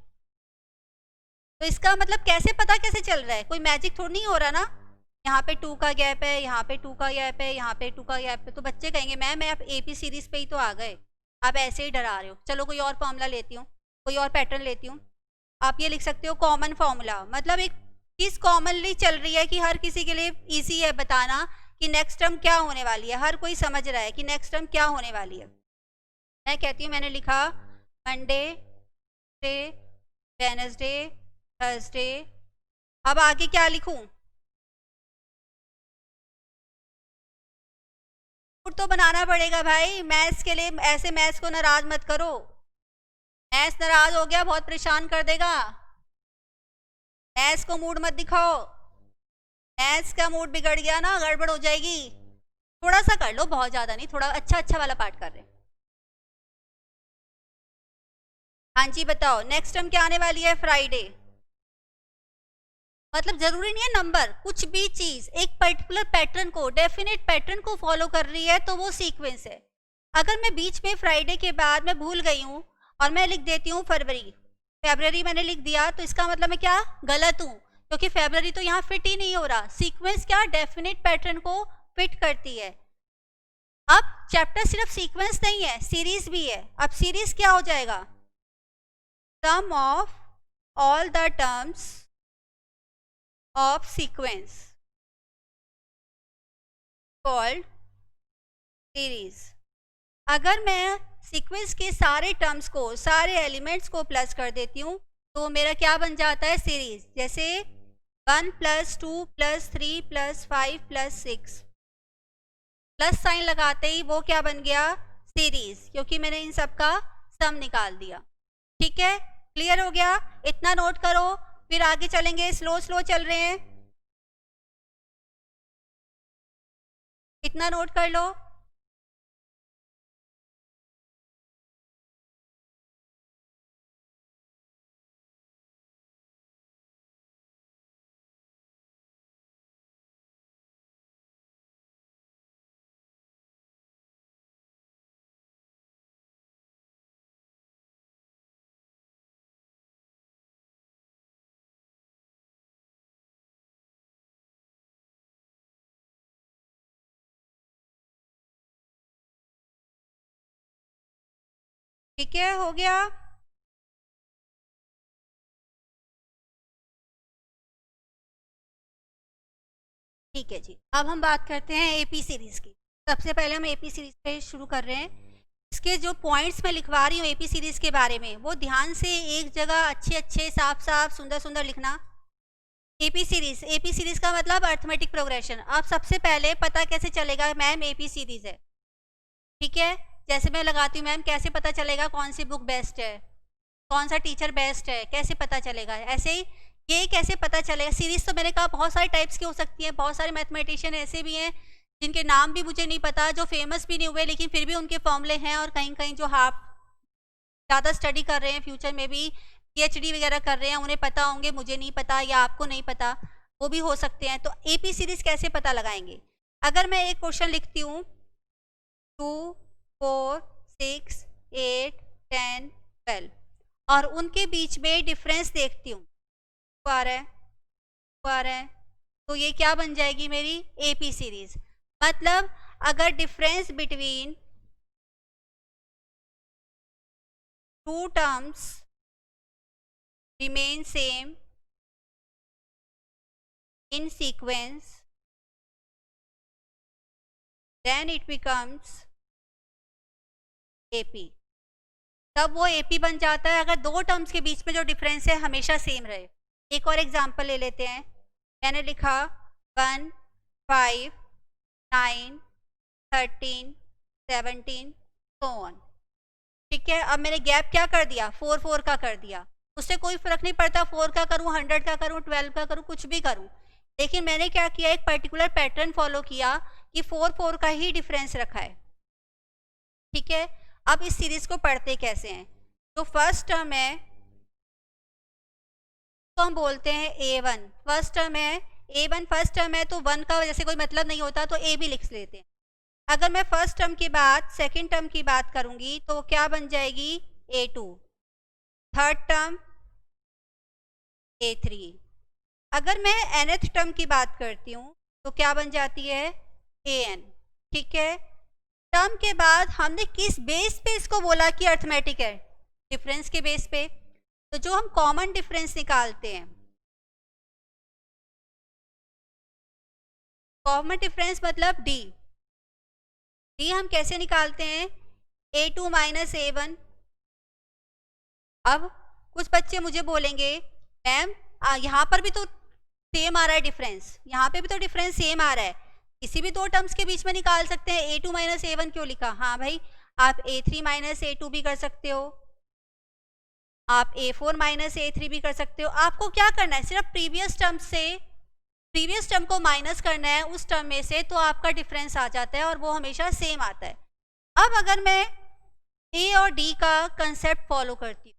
तो इसका मतलब कैसे पता कैसे चल रहा है, कोई मैजिक थोड़ी नहीं हो रहा ना, यहाँ पे 2 का गैप है, यहाँ पे 2 का गैप है, यहाँ पे 2 का गैप है, तो बच्चे कहेंगे मैम मैं आप एपी सीरीज पे ही तो आ गए, आप ऐसे ही डरा रहे हो। चलो कोई और फॉर्मूला लेती हूँ, कोई और पैटर्न लेती हूँ। आप ये लिख सकते हो कॉमन फॉर्मूला, मतलब एक चीज कॉमनली चल रही है कि हर किसी के लिए इजी है बताना कि नेक्स्ट टर्म क्या होने वाली है, हर कोई समझ रहा है कि नेक्स्ट टर्म क्या होने वाली है। मैं कहती हूँ मैंने लिखा मंडे, वेडनेसडे, थर्सडे, अब आगे क्या लिखूं, तो बनाना पड़ेगा भाई मैथ्स के लिए, ऐसे मैथ्स को नाराज मत करो, मैथ्स नाराज हो गया बहुत परेशान कर देगा, मैथ्स को मूड मत दिखाओ, मैथ्स का मूड बिगड़ गया ना गड़बड़ हो जाएगी। थोड़ा सा कर लो, बहुत ज्यादा नहीं, थोड़ा अच्छा अच्छा वाला पार्ट कर रहे हैं। हाँ जी बताओ नेक्स्ट टर्म क्या आने वाली है, फ्राइडे। मतलब जरूरी नहीं है नंबर, कुछ भी चीज एक पर्टिकुलर पैटर्न को, डेफिनेट पैटर्न को फॉलो कर रही है तो वो सीक्वेंस है। अगर मैं बीच में फ्राइडे के बाद मैं भूल गई हूँ और मैं लिख देती हूँ फरवरी, फेब्रवरी मैंने लिख दिया, तो इसका मतलब मैं क्या गलत हूँ, क्योंकि फेब्रवरी तो यहाँ फिट ही नहीं हो रहा। सीक्वेंस क्या डेफिनेट पैटर्न को फिट करती है। अब चैप्टर सिर्फ सीक्वेंस नहीं है, सीरीज भी है। अब सीरीज क्या हो जाएगा, sum of all the terms of sequence called series. अगर मैं सीक्वेंस के सारे टर्म्स को, सारे एलिमेंट्स को प्लस कर देती हूँ तो मेरा क्या बन जाता है सीरीज। जैसे 1 + 2 + 3 + 5 + 6, प्लस साइन लगाते ही वो क्या बन गया सीरीज, क्योंकि मैंने इन सब का सम निकाल दिया। ठीक है, क्लियर हो गया, इतना नोट करो, फिर आगे चलेंगे। स्लो स्लो चल रहे हैं, इतना नोट कर लो। ठीक है, हो गया। ठीक है जी, अब हम बात करते हैं एपी सीरीज की। सबसे पहले हम एपी सीरीज पे शुरू कर रहे हैं। इसके जो पॉइंट्स मैं लिखवा रही हूँ एपी सीरीज के बारे में, वो ध्यान से एक जगह अच्छे अच्छे साफ साफ सुंदर सुंदर लिखना। एपी सीरीज का मतलब अर्थमेटिक प्रोग्रेशन। अब सबसे पहले पता कैसे चलेगा मैम एपी सीरीज है, ठीक है? जैसे मैं लगाती हूँ मैम कैसे पता चलेगा कौन सी बुक बेस्ट है, कौन सा टीचर बेस्ट है, कैसे पता चलेगा? ऐसे ही ये कैसे पता चलेगा? सीरीज तो मैंने कहा बहुत सारे टाइप्स की हो सकती है। बहुत सारे मैथमेटिशियन ऐसे भी हैं जिनके नाम भी मुझे नहीं पता, जो फेमस भी नहीं हुए, लेकिन फिर भी उनके फॉर्मूले हैं। और कहीं कहीं जो ज़्यादा स्टडी कर रहे हैं, फ्यूचर में भी पीएचडी वगैरह कर रहे हैं, उन्हें पता होंगे, मुझे नहीं पता या आपको नहीं पता, वो भी हो सकते हैं। तो एपी सीरीज कैसे पता लगाएंगे? अगर मैं एक क्वेश्चन लिखती हूँ 2, 4, 6, 8, 10, 12 और उनके बीच में डिफरेंस देखती हूँ, आ रहा है, तो ये क्या बन जाएगी मेरी एपी सीरीज। मतलब अगर difference between two terms remain same in sequence, then it becomes AP. तब वो एपी बन जाता है अगर दो टर्म्स के बीच में जो डिफरेंस है हमेशा सेम रहे। एक और एग्जांपल ले लेते हैं। मैंने लिखा 1, 5, 9, 13, 17 so on, ठीक है? अब मैंने गैप क्या कर दिया? 4, 4 का कर दिया। उससे कोई फर्क नहीं पड़ता 4 का करूँ, 100 का करूँ, 12 का करूँ, कुछ भी करूँ, लेकिन मैंने क्या किया, एक पर्टिकुलर पैटर्न फॉलो किया कि 4, 4 का ही डिफरेंस रखा है, ठीक है? अब इस सीरीज को पढ़ते कैसे हैं? तो फर्स्ट टर्म है तो हम बोलते हैं A1, फर्स्ट टर्म है A1, फर्स्ट टर्म है तो 1 का जैसे कोई मतलब नहीं होता तो A भी लिख लेते हैं। अगर मैं फर्स्ट टर्म की बात सेकंड टर्म की बात करूंगी तो क्या बन जाएगी? A2, third term A3। अगर मैं nth टर्म की बात करती हूँ तो क्या बन जाती है? AN, ठीक है? टर्म के बाद हमने किस बेस पे इसको बोला कि अर्थमेटिक है? डिफरेंस के बेस पे। तो जो हम कॉमन डिफरेंस निकालते हैं, कॉमन डिफरेंस मतलब डी हम कैसे निकालते हैं? A2 minus A1। अब कुछ बच्चे मुझे बोलेंगे मैम यहाँ पर भी तो सेम आ रहा है डिफरेंस, यहाँ पे भी तो डिफरेंस सेम आ रहा है, किसी भी दो टर्म्स के बीच में निकाल सकते हैं, A2 माइनस A1 क्यों लिखा? हाँ भाई, आप A3 माइनस A2 भी कर सकते हो, आप A4 माइनस A3 भी कर सकते हो। आपको क्या करना है? सिर्फ प्रीवियस टर्म को माइनस करना है उस टर्म में से, तो आपका डिफरेंस आ जाता है और वो हमेशा सेम आता है। अब अगर मैं A और D का कंसेप्ट फॉलो करती हूँ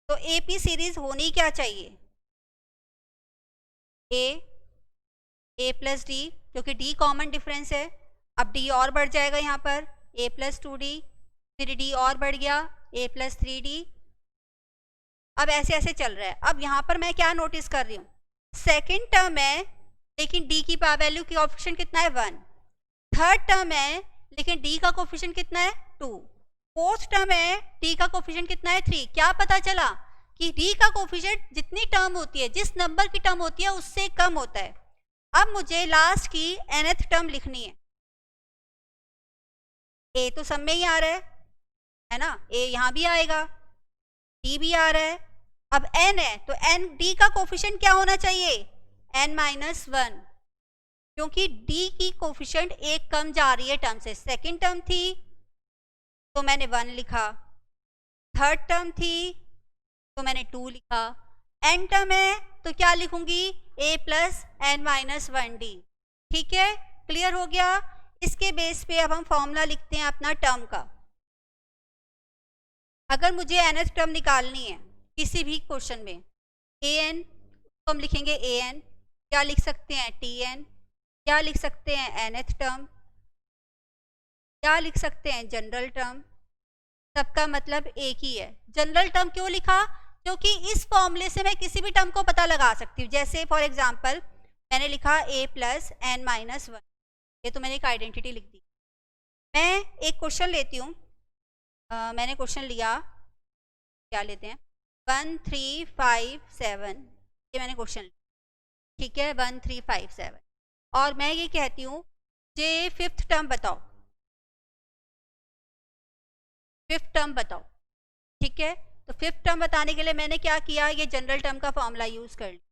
तो एपी सीरीज होनी क्या चाहिए? A प्लस डी, क्योंकि D कॉमन डिफरेंस है। अब D और बढ़ जाएगा यहाँ पर, A प्लस 2D, फिर D और बढ़ गया A प्लस 3D। अब ऐसे ऐसे चल रहा है। अब यहाँ पर मैं क्या नोटिस कर रही हूँ? सेकेंड टर्म है लेकिन D की वैल्यू की कोएफिशिएंट कितना है? 1। थर्ड टर्म है लेकिन D का कोएफिशिएंट कितना है? 2। फोर्थ टर्म है, D का कोएफिशिएंट कितना है? 3। क्या पता चला कि D का कोएफिशिएंट जितनी टर्म होती है, जिस नंबर की टर्म होती है उससे कम होता है। अब मुझे लास्ट की nth टर्म लिखनी है। A तो सब में ही आ रहा है ना? A यहाँ भी आएगा, D भी आ रहा है। अब n है तो n D का कोएफिशिएंट क्या होना चाहिए? n माइनस 1, क्योंकि D की कोएफिशिएंट एक कम जा रही है टर्म से। सेकेंड टर्म थी तो मैंने 1 लिखा, थर्ड टर्म थी तो मैंने 2 लिखा, n टर्म है तो क्या लिखूंगी? A plus n minus 1D। ठीक है, क्लियर हो गया? इसके बेस पे अब हम फॉर्मूला लिखते हैं अपना टर्म का। अगर मुझे nth टर्म निकालनी है किसी भी क्वेश्चन में, an तो हम लिखेंगे an, क्या लिख सकते हैं? tn, क्या लिख सकते हैं? nth टर्म, क्या लिख सकते हैं? General term. सबका मतलब एक ही है। जनरल टर्म क्यों लिखा? क्योंकि इस फॉर्मूले से मैं किसी भी टर्म को पता लगा सकती हूँ। जैसे फॉर एग्जांपल मैंने लिखा a प्लस n माइनस 1, ये तो मैंने एक आइडेंटिटी लिख दी। मैं एक क्वेश्चन लेती हूँ, मैंने क्वेश्चन लिया, क्या लेते हैं? 1 3 5 7, ये मैंने क्वेश्चन लिया, ठीक है? 1 3 5 7, और मैं ये कहती हूँ मुझे फिफ्थ टर्म बताओ, फिफ्थ टर्म बताओ। ठीक है, तो फिफ्थ टर्म बताने के लिए मैंने क्या किया, ये जनरल टर्म का फॉर्मूला यूज कर लिया।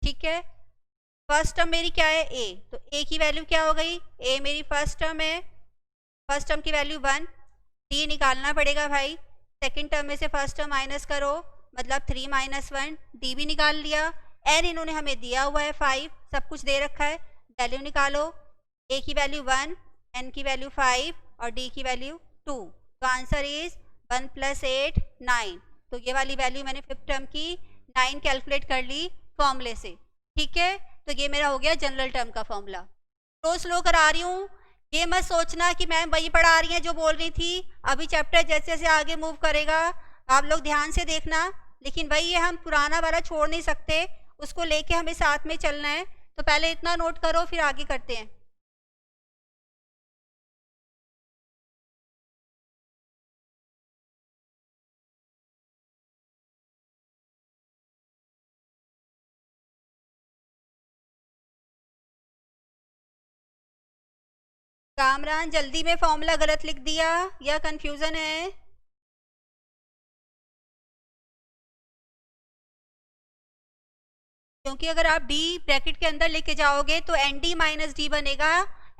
ठीक है, फर्स्ट टर्म मेरी क्या है, ए, तो ए की वैल्यू क्या हो गई, ए मेरी फर्स्ट टर्म है, फर्स्ट टर्म की वैल्यू 1, डी निकालना पड़ेगा भाई, सेकंड टर्म में से फर्स्ट टर्म माइनस करो, मतलब 3 - 1, डी भी निकाल लिया, एन इन्होंने हमें दिया हुआ है 5, सब कुछ दे रखा है, वैल्यू निकालो, ए की वैल्यू 1, एन की वैल्यू 5 और डी की वैल्यू 2, तो आंसर इज 1 + 8 9। तो ये वाली वैल्यू मैंने फिफ्थ टर्म की 9 कैलकुलेट कर ली फॉर्मूले से। ठीक है, तो ये मेरा हो गया जनरल टर्म का फॉर्मूला। तो स्लो करा रही हूँ, ये मत सोचना कि मैम वही पढ़ा रही हैं जो बोल रही थी, अभी चैप्टर जैसे जैसे आगे मूव करेगा आप लोग ध्यान से देखना, लेकिन वही है, हम पुराना वाला छोड़ नहीं सकते, उसको लेके हमें साथ में चलना है, तो पहले इतना नोट करो फिर आगे करते हैं। कामरान जल्दी में फॉर्मूला गलत लिख दिया या कंफ्यूजन है? क्योंकि अगर आप डी ब्रैकेट के अंदर लेके जाओगे तो एन डी माइनस डी बनेगा,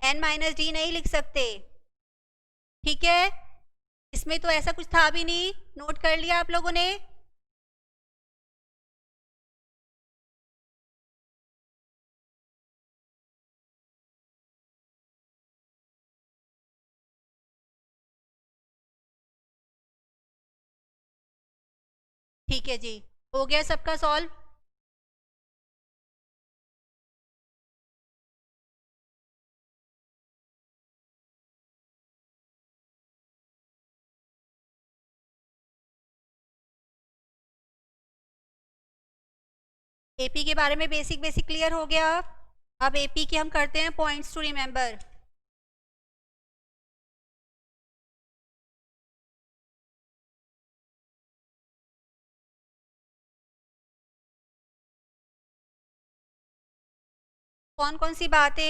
एन माइनस डी नहीं लिख सकते। ठीक है, इसमें तो ऐसा कुछ था भी नहीं, नोट कर लिया आप लोगों ने? ठीक है जी, हो गया सबका सॉल्व। एपी के बारे में बेसिक बेसिक क्लियर हो गया। अब एपी के हम करते हैं पॉइंट्स टू रिमेंबर। कौन कौन सी बातें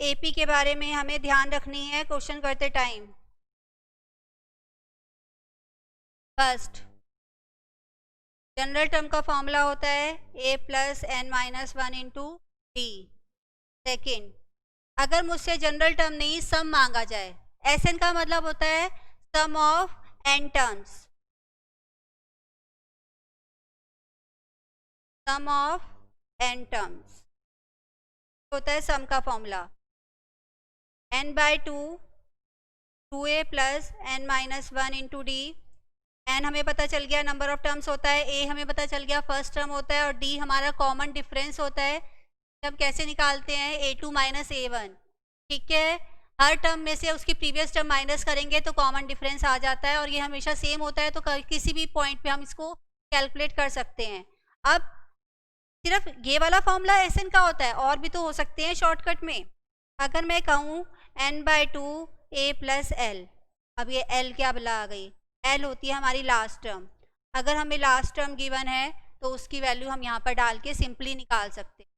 एपी के बारे में हमें ध्यान रखनी है क्वेश्चन करते टाइम? फर्स्ट, जनरल टर्म का फॉर्मूला होता है a + n - 1 into D. Second, अगर मुझसे जनरल टर्म नहीं सम मांगा जाए, एस एन का मतलब होता है sum of N terms, sum of N terms होता है सम का formula, n/2 2a + n - 1 into D. N हमें पता चल गया नंबर ऑफ टर्म्स होता है, ए हमें पता चल गया फर्स्ट टर्म होता है, और डी हमारा कॉमन डिफरेंस होता है। हम कैसे निकालते हैं, a2 - a1। ठीक है, हर टर्म में से उसकी प्रीवियस टर्म माइनस करेंगे तो कॉमन डिफरेंस आ जाता है, और ये हमेशा सेम होता है, तो किसी भी पॉइंट पे हम इसको कैलकुलेट कर सकते हैं। अब सिर्फ ये वाला फॉर्मूला एसएन का होता है, और भी तो हो सकते हैं शॉर्टकट में। अगर मैं कहूँ n/2 a + l, अब ये l क्या बला आ गई, l होती है हमारी लास्ट टर्म। अगर हमें लास्ट टर्म गिवन है तो उसकी वैल्यू हम यहाँ पर डाल के सिंपली निकाल सकते हैं।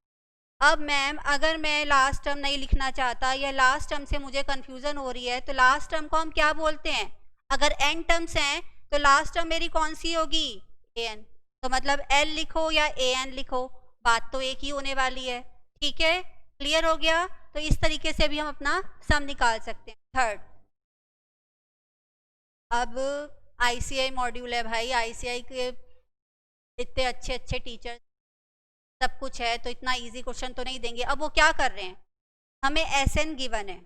अब मैम अगर मैं लास्ट टर्म नहीं लिखना चाहता या लास्ट टर्म से मुझे कन्फ्यूज़न हो रही है, तो लास्ट टर्म को हम क्या बोलते हैं? अगर n टर्म्स हैं तो लास्ट टर्म मेरी कौन सी होगी, an, तो मतलब l लिखो या an लिखो, बात तो एक ही होने वाली है। ठीक है, क्लियर हो गया? तो इस तरीके से भी हम अपना सम निकाल सकते हैं। थर्ड, अब आईसीआई मॉड्यूल है भाई, आईसीआई के इतने अच्छे अच्छे टीचर सब कुछ है, तो इतना इजी क्वेश्चन तो नहीं देंगे। अब वो क्या कर रहे हैं, हमें एसएन गिवन है,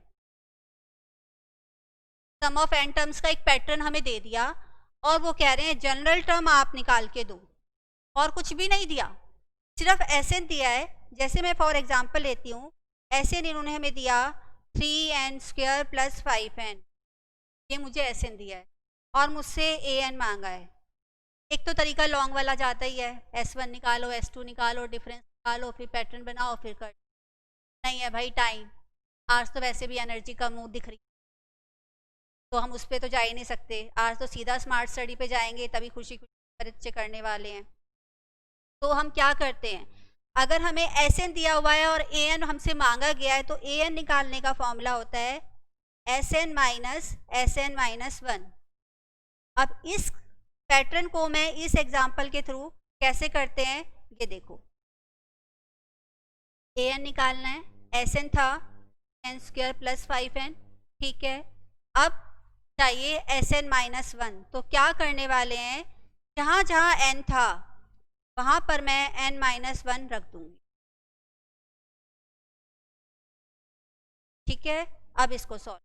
सम ऑफ एन टर्म्स का एक पैटर्न हमें दे दिया, और वो कह रहे हैं जनरल टर्म आप निकाल के दो, और कुछ भी नहीं दिया, सिर्फ एसएन दिया है। जैसे मैं फॉर एग्जांपल लेती हूँ, एसएन इन्होंने हमें दिया 3n² + 5n, ये मुझे एसएन दिया है, और मुझसे एन मांगा है। एक तो तरीका लॉन्ग वाला जाता ही है, S1 निकालो, S2 निकालो, डिफरेंस निकालो, फिर पैटर्न बनाओ, फिर कर। नहीं है भाई टाइम, आज तो वैसे भी एनर्जी कम मुँह दिख रही, तो हम उस पर तो जा ही नहीं सकते। आज तो सीधा स्मार्ट स्टडी पे जाएंगे, तभी खुशी खुशी बच्चे करने वाले हैं। तो हम क्या करते हैं, अगर हमें एस एन दिया हुआ है और ए एन हमसे मांगा गया है, तो ए एन निकालने का फॉर्मूला होता है एस एन माइनस 1। अब इस पैटर्न को मैं इस एग्जाम्पल के थ्रू कैसे करते हैं ये देखो। ए एन निकालना है, एस एन था एन स्क्वायर प्लस 5n, ठीक है। अब चाहिए एस एन माइनस 1, तो क्या करने वाले हैं, जहाँ जहाँ n था वहाँ पर मैं n माइनस 1 रख दूंगी, ठीक है। अब इसको सॉल्व,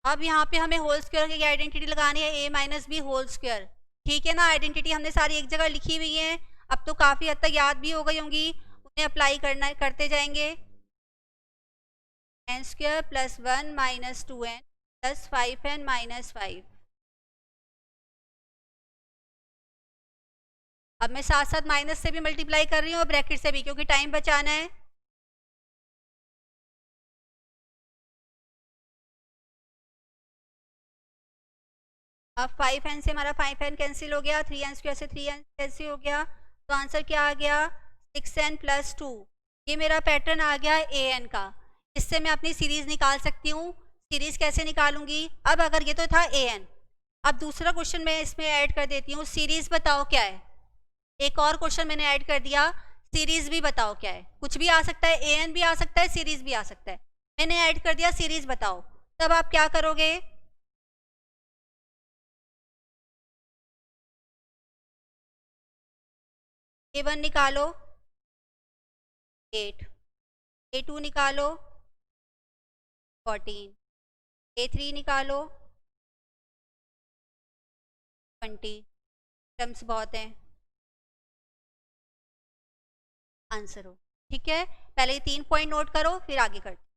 अब यहाँ पे हमें होल स्क्वायर की आइडेंटिटी लगानी है, a minus B whole square, ठीक है ना। आइडेंटिटी हमने सारी एक जगह लिखी हुई है, अब तो काफ़ी हद तक याद भी हो गई होंगी, उन्हें अप्लाई करते जाएंगे। N square plus 1 minus 2n plus 5n minus 5। अब मैं साथ साथ माइनस से भी मल्टीप्लाई कर रही हूँ और ब्रैकेट से भी, क्योंकि टाइम बचाना है। अब 5n से हमारा 5n कैंसिल हो गया, 3n स्क्वायर से 3n कैंसिल हो गया, तो आंसर क्या आ गया 6n प्लस 2। ये मेरा पैटर्न आ गया an का। इससे मैं अपनी सीरीज निकाल सकती हूँ। सीरीज कैसे निकालूंगी, अब अगर ये तो था an, अब दूसरा क्वेश्चन मैं इसमें ऐड कर देती हूँ, सीरीज बताओ क्या है। एक और क्वेश्चन मैंने ऐड कर दिया, सीरीज भी बताओ क्या है। कुछ भी आ सकता है, an भी आ सकता है, सीरीज भी आ सकता है। मैंने ऐड कर दिया सीरीज बताओ, तब आप क्या करोगे, a1 निकालो 8, a2 निकालो 14, a3 निकालो 20। टर्म्स बहुत हैं, आंसर हो, ठीक है। पहले ये 3 पॉइंट नोट करो, फिर आगे करते।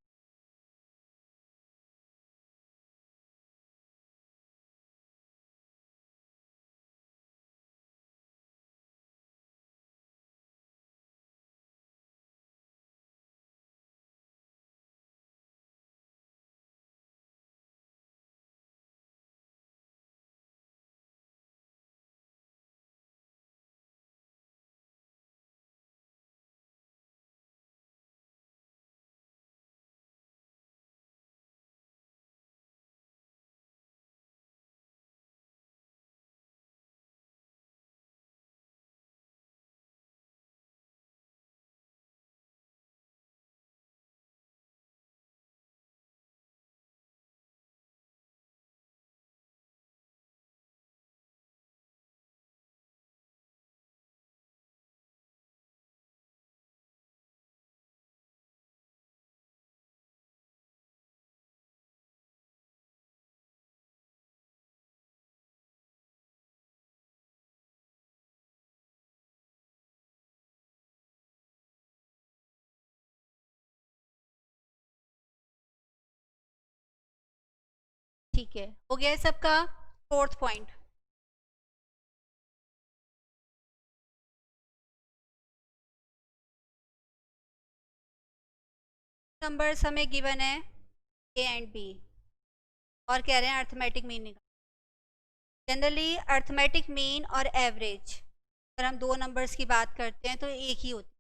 ठीक है, हो गया है सबका। फोर्थ पॉइंट, नंबर्स हमें गिवन है ए एंड बी, और कह रहे हैं अर्थमेटिक मीन निकाल। जनरली अर्थमेटिक मीन और एवरेज, अगर हम दो नंबर्स की बात करते हैं तो एक ही होती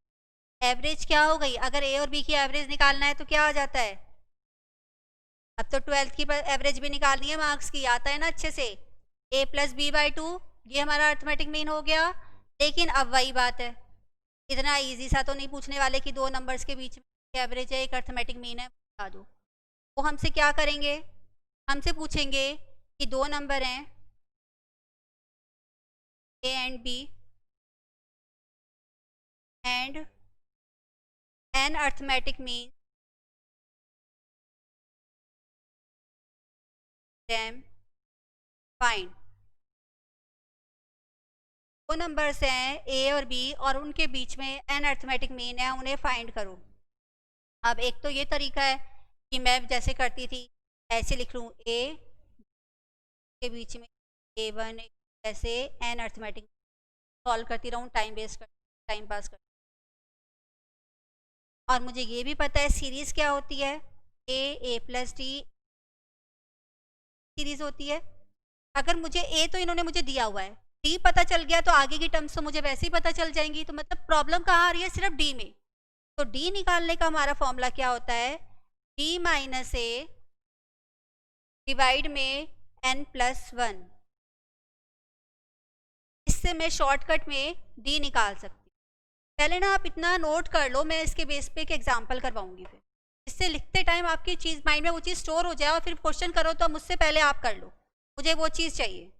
है। एवरेज क्या हो गई, अगर ए और बी की एवरेज निकालना है तो क्या आ जाता है, अब तो 12th की एवरेज भी निकालनी है, मार्क्स की आता है ना अच्छे से, a प्लस बी बाई 2, ये हमारा अर्थमेटिक मीन हो गया। लेकिन अब वही बात है, इतना इजी सा तो नहीं पूछने वाले कि दो नंबर्स के बीच में एवरेज है, एक अर्थमेटिक मीन है, बता दो। वो हमसे क्या करेंगे, हमसे पूछेंगे कि दो नंबर हैं A and B and N arithmetic mean them find। दो नंबर्स हैं ए और बी और उनके बीच में एन अर्थमेटिक मीन है, उन्हें फाइंड करो। अब एक तो ये तरीका है कि मैं जैसे करती थी ऐसे लिख लूँ, ए के बीच में a1, ऐसे एन अर्थमेटिक सॉल्व करती रहूँ, टाइम वेस्ट कर, टाइम पास कर। और मुझे ये भी पता है सीरीज क्या होती है, ए प्लस डी सीरीज होती है। अगर मुझे ए तो इन्होंने मुझे दिया हुआ है, डी पता चल गया तो आगे की टर्म्स तो मुझे वैसे ही पता चल जाएंगी। तो मतलब प्रॉब्लम कहाँ आ रही है? सिर्फ डी में। तो डी निकालने का हमारा फॉर्मूला क्या होता है? डी माइनस ए डिवाइड में n प्लस 1। इससे मैं शॉर्टकट में डी निकाल सकती हूँ। पहले ना आप इतना नोट कर लो, मैं इसके बेस पे एक एग्जांपल करवाऊंगी, फिर इससे लिखते टाइम आपकी चीज़ माइंड में वो चीज़ स्टोर हो जाए और फिर क्वेश्चन करो तो मुझसे पहले आप कर लो, मुझे वो चीज़ चाहिए।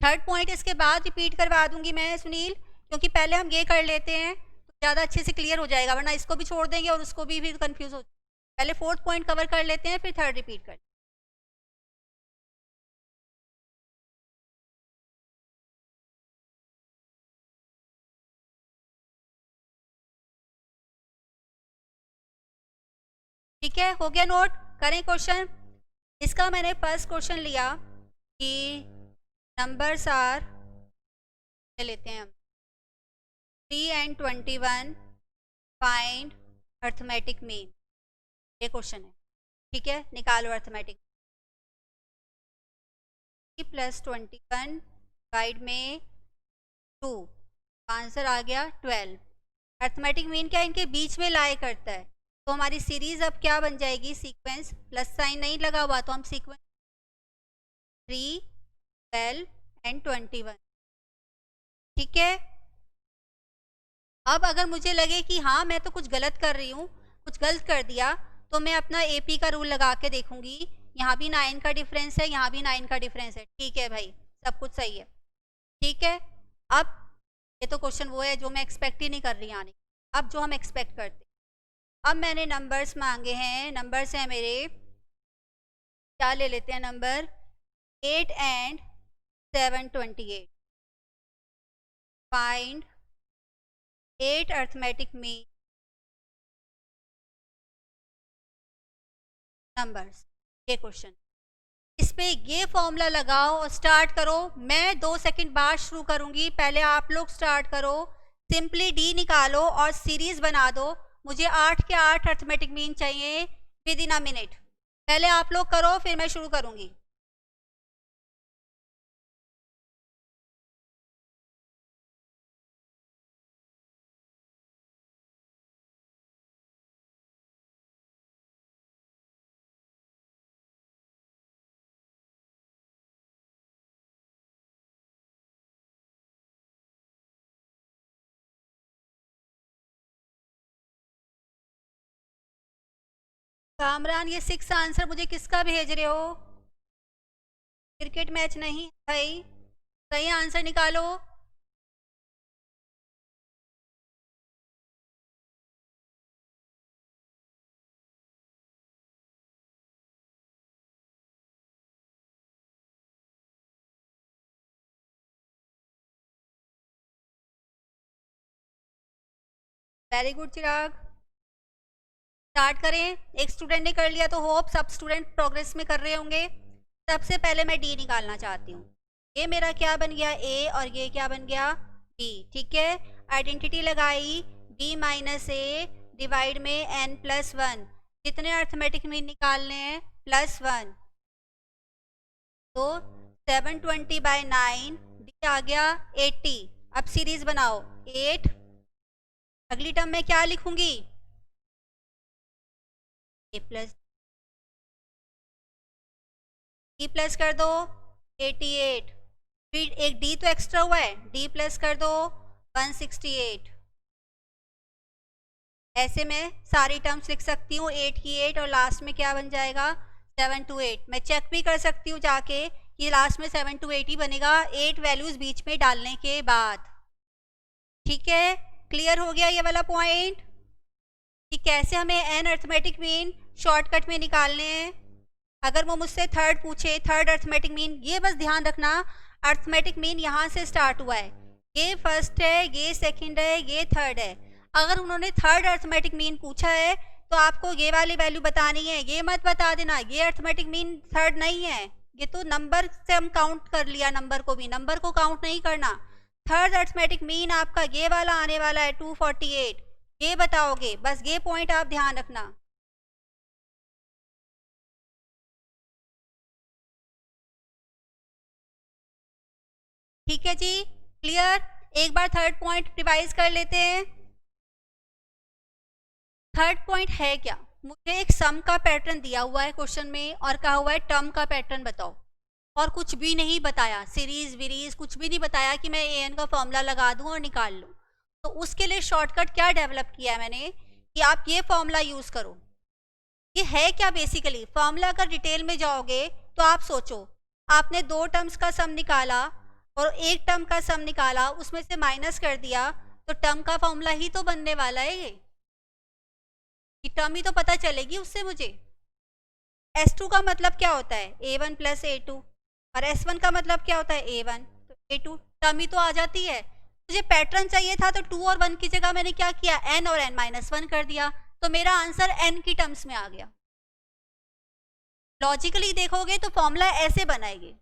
थर्ड पॉइंट इसके बाद रिपीट करवा दूंगी मैं सुनील, क्योंकि पहले हम ये कर लेते हैं तो ज़्यादा अच्छे से क्लियर हो जाएगा, वरना इसको भी छोड़ देंगे और उसको भी फिर कंफ्यूज हो। पहले फोर्थ पॉइंट कवर कर लेते हैं, फिर थर्ड रिपीट कर। ठीक है, हो गया नोट? करें क्वेश्चन। इसका मैंने फर्स्ट क्वेश्चन लिया कि नंबर्स आर, ले लेते हैं हम 3 and 21, फाइंड अर्थमेटिक मीन। ये क्वेश्चन है, ठीक है, निकालो अर्थमेटिक। 3 + 21 डिवाइड में 2, आंसर आ गया 12। अर्थमेटिक मीन क्या इनके बीच में लाई करता है, तो हमारी सीरीज अब क्या बन जाएगी? सीक्वेंस, प्लस साइन नहीं लगा हुआ तो हम सीक्वेंस 3, 12 and 21। ठीक है, अब अगर मुझे लगे कि हाँ मैं तो कुछ गलत कर रही हूँ, कुछ गलत कर दिया, तो मैं अपना एपी का रूल लगा के देखूंगी। यहाँ भी 9 का डिफरेंस है, यहाँ भी 9 का डिफरेंस है। ठीक है भाई, सब कुछ सही है। ठीक है, अब ये तो क्वेश्चन वो है जो मैं एक्सपेक्ट ही नहीं कर रही आने। अब जो हम एक्सपेक्ट करते, अब मैंने नंबर्स मांगे हैं, नंबर्स हैं मेरे, क्या ले लेते हैं number 8 and 728। Find 8 arithmetic mean numbers. ये क्वेश्चन, इस पे ये फॉर्मूला लगाओ और स्टार्ट करो। मैं 2 सेकंड बाद शुरू करूंगी, पहले आप लोग स्टार्ट करो। सिंपली डी निकालो और सीरीज बना दो। मुझे 8 के 8 अर्थमेटिक मीन चाहिए विद इन अ मिनट। पहले आप लोग करो, फिर मैं शुरू करूंगी। कामरान, ये 6 आंसर मुझे किसका भेज रहे हो? क्रिकेट मैच नहीं भाई, सही आंसर निकालो। वेरी गुड चिराग, स्टार्ट करें। एक स्टूडेंट ने कर लिया तो होप सब स्टूडेंट प्रोग्रेस में कर रहे होंगे। सबसे पहले मैं डी निकालना चाहती हूँ। ये मेरा क्या बन गया? ए, और ये क्या बन गया? बी। ठीक है, आइडेंटिटी लगाई, बी माइनस ए डिवाइड में n + 1। कितने अर्थमेटिक मीन निकालने हैं? +1। तो 720/9, डी आ गया 80। अब सीरीज बनाओ, 8, अगली टर्म में क्या लिखूंगी? ए प्लस कर दो 88, फिर एक डी तो एक्स्ट्रा हुआ है, डी प्लस कर दो 168। ऐसे में सारी टर्म्स लिख सकती हूँ, 8 की 8, और लास्ट में क्या बन जाएगा? 728। मैं चेक भी कर सकती हूँ जाके कि लास्ट में 728 ही बनेगा 8 वैल्यूज बीच में डालने के बाद। ठीक है, क्लियर हो गया ये वाला पॉइंट कि कैसे हमें एन अर्थमेटिक मीन शॉर्टकट में निकालने हैं। अगर वो मुझसे थर्ड पूछे, थर्ड अर्थमेटिक मीन, ये बस ध्यान रखना अर्थमेटिक मीन यहाँ से स्टार्ट हुआ है, ये फर्स्ट है, ये सेकंड है, ये थर्ड है। अगर उन्होंने थर्ड अर्थमेटिक मीन पूछा है तो आपको ये वाली वैल्यू बतानी है, ये मत बता देना ये अर्थमेटिक मीन थर्ड नहीं है। ये तो नंबर से हम काउंट कर लिया, नंबर को भी, नंबर को काउंट नहीं करना। थर्ड अर्थमेटिक मीन आपका ये वाला आने वाला है 248। ये बताओगे, बस ये पॉइंट आप ध्यान रखना। ठीक है जी, क्लियर। एक बार थर्ड पॉइंट रिवाइज कर लेते हैं। थर्ड पॉइंट है क्या, मुझे एक सम का पैटर्न दिया हुआ है क्वेश्चन में और कहा हुआ है टर्म का पैटर्न बताओ, और कुछ भी नहीं बताया, सीरीज वीरीज कुछ भी नहीं बताया कि मैं ए एन का फॉर्मूला लगा दूं और निकाल लूं। तो उसके लिए शॉर्टकट क्या डेवलप किया है मैंने कि आप ये फॉर्मूला यूज करो। ये है क्या बेसिकली फॉर्मूला, अगर डिटेल में जाओगे तो आप सोचो, आपने दो टर्म्स का सम निकाला और एक टर्म का सम निकाला, उसमें से माइनस कर दिया, तो टर्म का फॉर्मूला ही तो बनने वाला है ये, कि टर्म ही तो पता चलेगी उससे मुझे। S2 का मतलब क्या होता है A1 प्लस A2, और S1 का मतलब क्या होता है A1, तो A2 टर्म ही तो आ जाती है। मुझे पैटर्न चाहिए था, तो 2 और 1 की जगह मैंने क्या किया, n और n-1 कर दिया, तो मेरा आंसर n की टर्म्स में आ गया। लॉजिकली देखोगे तो फॉर्मूला ऐसे बनाएंगे,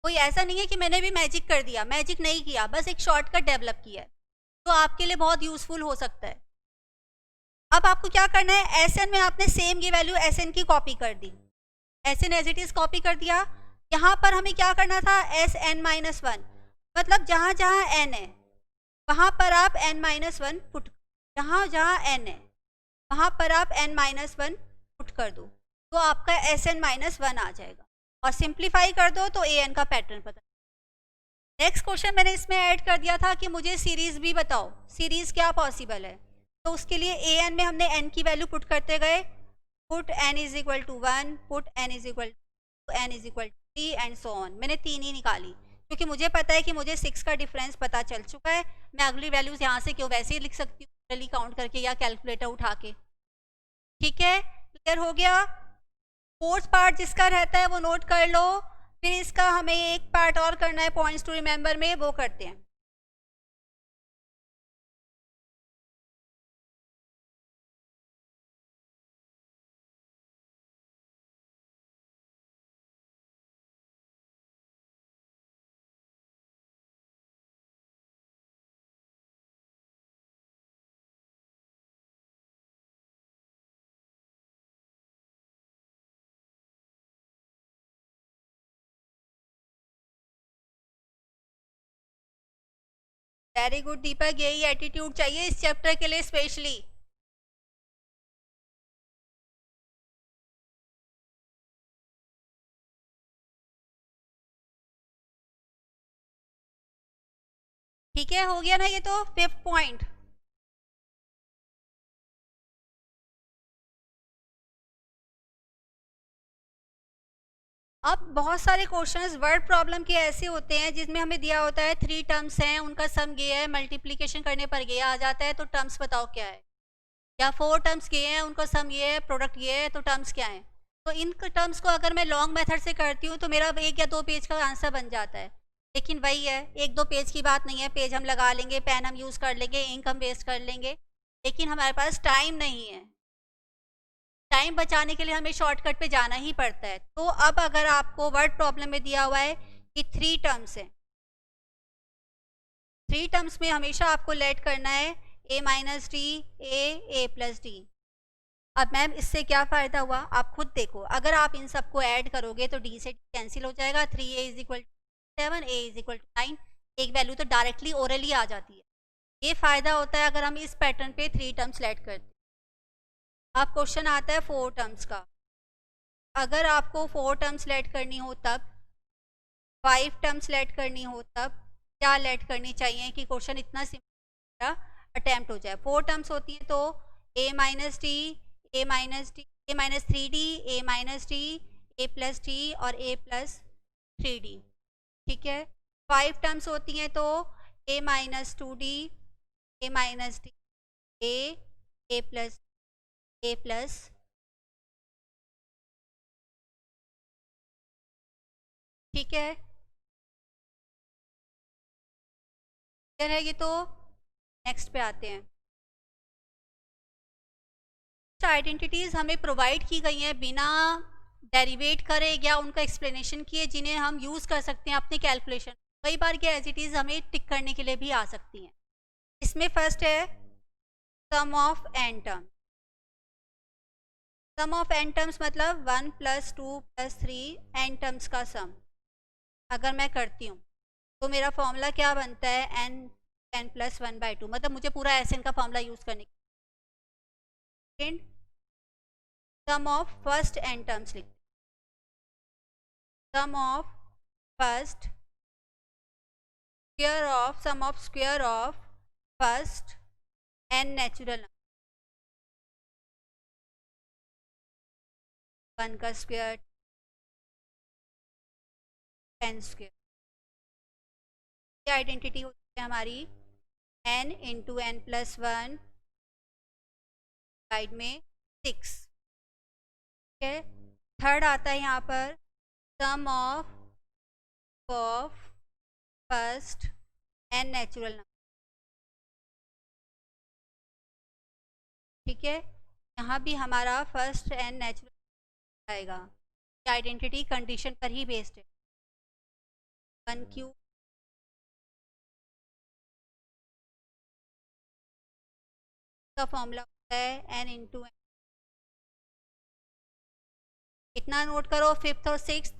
कोई ऐसा नहीं है कि मैंने भी मैजिक कर दिया, मैजिक नहीं किया, बस एक शॉर्टकट डेवलप किया है, तो आपके लिए बहुत यूजफुल हो सकता है। अब आपको क्या करना है, Sn में आपने सेम ये वैल्यू Sn की कॉपी कर दी, Sn as it is copy कर दिया। यहाँ पर हमें क्या करना था, Sn-1, मतलब जहाँ जहाँ n है वहाँ पर आप n-1 पुट, जहाँ जहाँ n है वहाँ पर आप n-1 पुट कर दो, तो आपका Sn-1 आ जाएगा, और सिंप्लीफाई कर दो तो an का पैटर्न पता। नेक्स्ट क्वेश्चन मैंने इसमें ऐड कर दिया था कि मुझे सीरीज भी बताओ, सीरीज क्या पॉसिबल है। तो उसके लिए an में हमने n की वैल्यू पुट करते गए, put n is equal to 1, put n is equal to n is equal to 3 and so on. मैंने 3 ही निकाली क्योंकि मुझे पता है कि मुझे 6 का डिफरेंस पता चल चुका है, मैं अगली वैल्यूज यहाँ से क्यों वैसे ही लिख सकती हूँ काउंट करके या कैलकुलेटर उठा के। ठीक है, क्लियर हो गया। फोर्थ पार्ट जिसका रहता है वो नोट कर लो, फिर इसका हमें एक पार्ट और करना है पॉइंट्स टू रिमेंबर में, वो करते हैं। वेरी गुड दीपक, यही एटीट्यूड चाहिए इस चैप्टर के लिए स्पेशली। ठीक है, हो गया ना ये तो फिफ्थ पॉइंट। अब बहुत सारे क्वेश्चंस वर्ड प्रॉब्लम के ऐसे होते हैं जिसमें हमें दिया होता है 3 टर्म्स हैं, उनका सम ये है, मल्टीप्लिकेशन करने पर ये आ जाता है, तो टर्म्स बताओ क्या है। या 4 टर्म्स ये हैं, उनका सम ये है, प्रोडक्ट ये है, तो टर्म्स क्या है। तो इन टर्म्स को अगर मैं लॉन्ग मेथड से करती हूँ तो मेरा 1 या 2 पेज का आंसर बन जाता है, लेकिन वही है 1-2 पेज की बात नहीं है, पेज हम लगा लेंगे, पेन हम यूज़ कर लेंगे, इंक हम वेस्ट कर लेंगे, लेकिन हमारे पास टाइम नहीं है। टाइम बचाने के लिए हमें शॉर्टकट पे जाना ही पड़ता है। तो अब अगर आपको वर्ड प्रॉब्लम में दिया हुआ है कि 3 टर्म्स हैं, 3 टर्म्स में हमेशा आपको लेट करना है a minus D, a plus D. अब मैम इससे क्या फ़ायदा हुआ, आप खुद देखो, अगर आप इन सबको ऐड करोगे तो d से कैंसिल हो जाएगा, 3a is equal to 7, a is equal to 9, एक वैल्यू तो डायरेक्टली ओरली आ जाती है। ये फ़ायदा होता है अगर हम इस पैटर्न पे 3 टर्म्स लेट करते हैं। अब क्वेश्चन आता है 4 टर्म्स का। अगर आपको 4 टर्म्स लेट करनी हो तब, 5 टर्म्स लेट करनी हो तब क्या लेट करनी चाहिए कि क्वेश्चन इतना सिंपल अटैम्प्ट हो जाए। 4 टर्म्स होती है तो a minus D, a minus D, a minus 3d, a minus D, a plus D और a प्लस 3d। ठीक है, 5 टर्म्स होती हैं तो a minus 2d, a minus D, a plus a plus. ठीक है, क्लियर है ये तो। नेक्स्ट पे आते हैं। आइडेंटिटीज हमें प्रोवाइड की गई हैं बिना डेरिवेट करे या उनका एक्सप्लेनेशन किए, जिन्हें हम यूज़ कर सकते हैं अपने कैलकुलेशन। कई बार ये एज इट इज़ हमें टिक करने के लिए भी आ सकती हैं। इसमें फर्स्ट है sum of N term, sum of N terms मतलब 1 + 2 + 3 एन टर्म्स का सम अगर मैं करती हूँ तो मेरा फॉर्मूला क्या बनता है, n + 1/2, मतलब मुझे पूरा एन का फॉर्मूला यूज़ करने की। Second, sum of first N terms लिखते हैं, sum of first sum of square of first N natural number, 1 का स्क्वायर, n स्क्वायर। ये आइडेंटिटी होती है हमारी n × n + 1 साइड में 6। ठीक है, थर्ड आता है यहाँ पर sum of first N natural number. ठीक है, यहाँ भी हमारा फर्स्ट एन नेचुरल आएगा, आइडेंटिटी कंडीशन पर ही बेस्ड है। 1³ का फॉर्मूला होता है n × n। कितना नोट करो, 5th और 6th।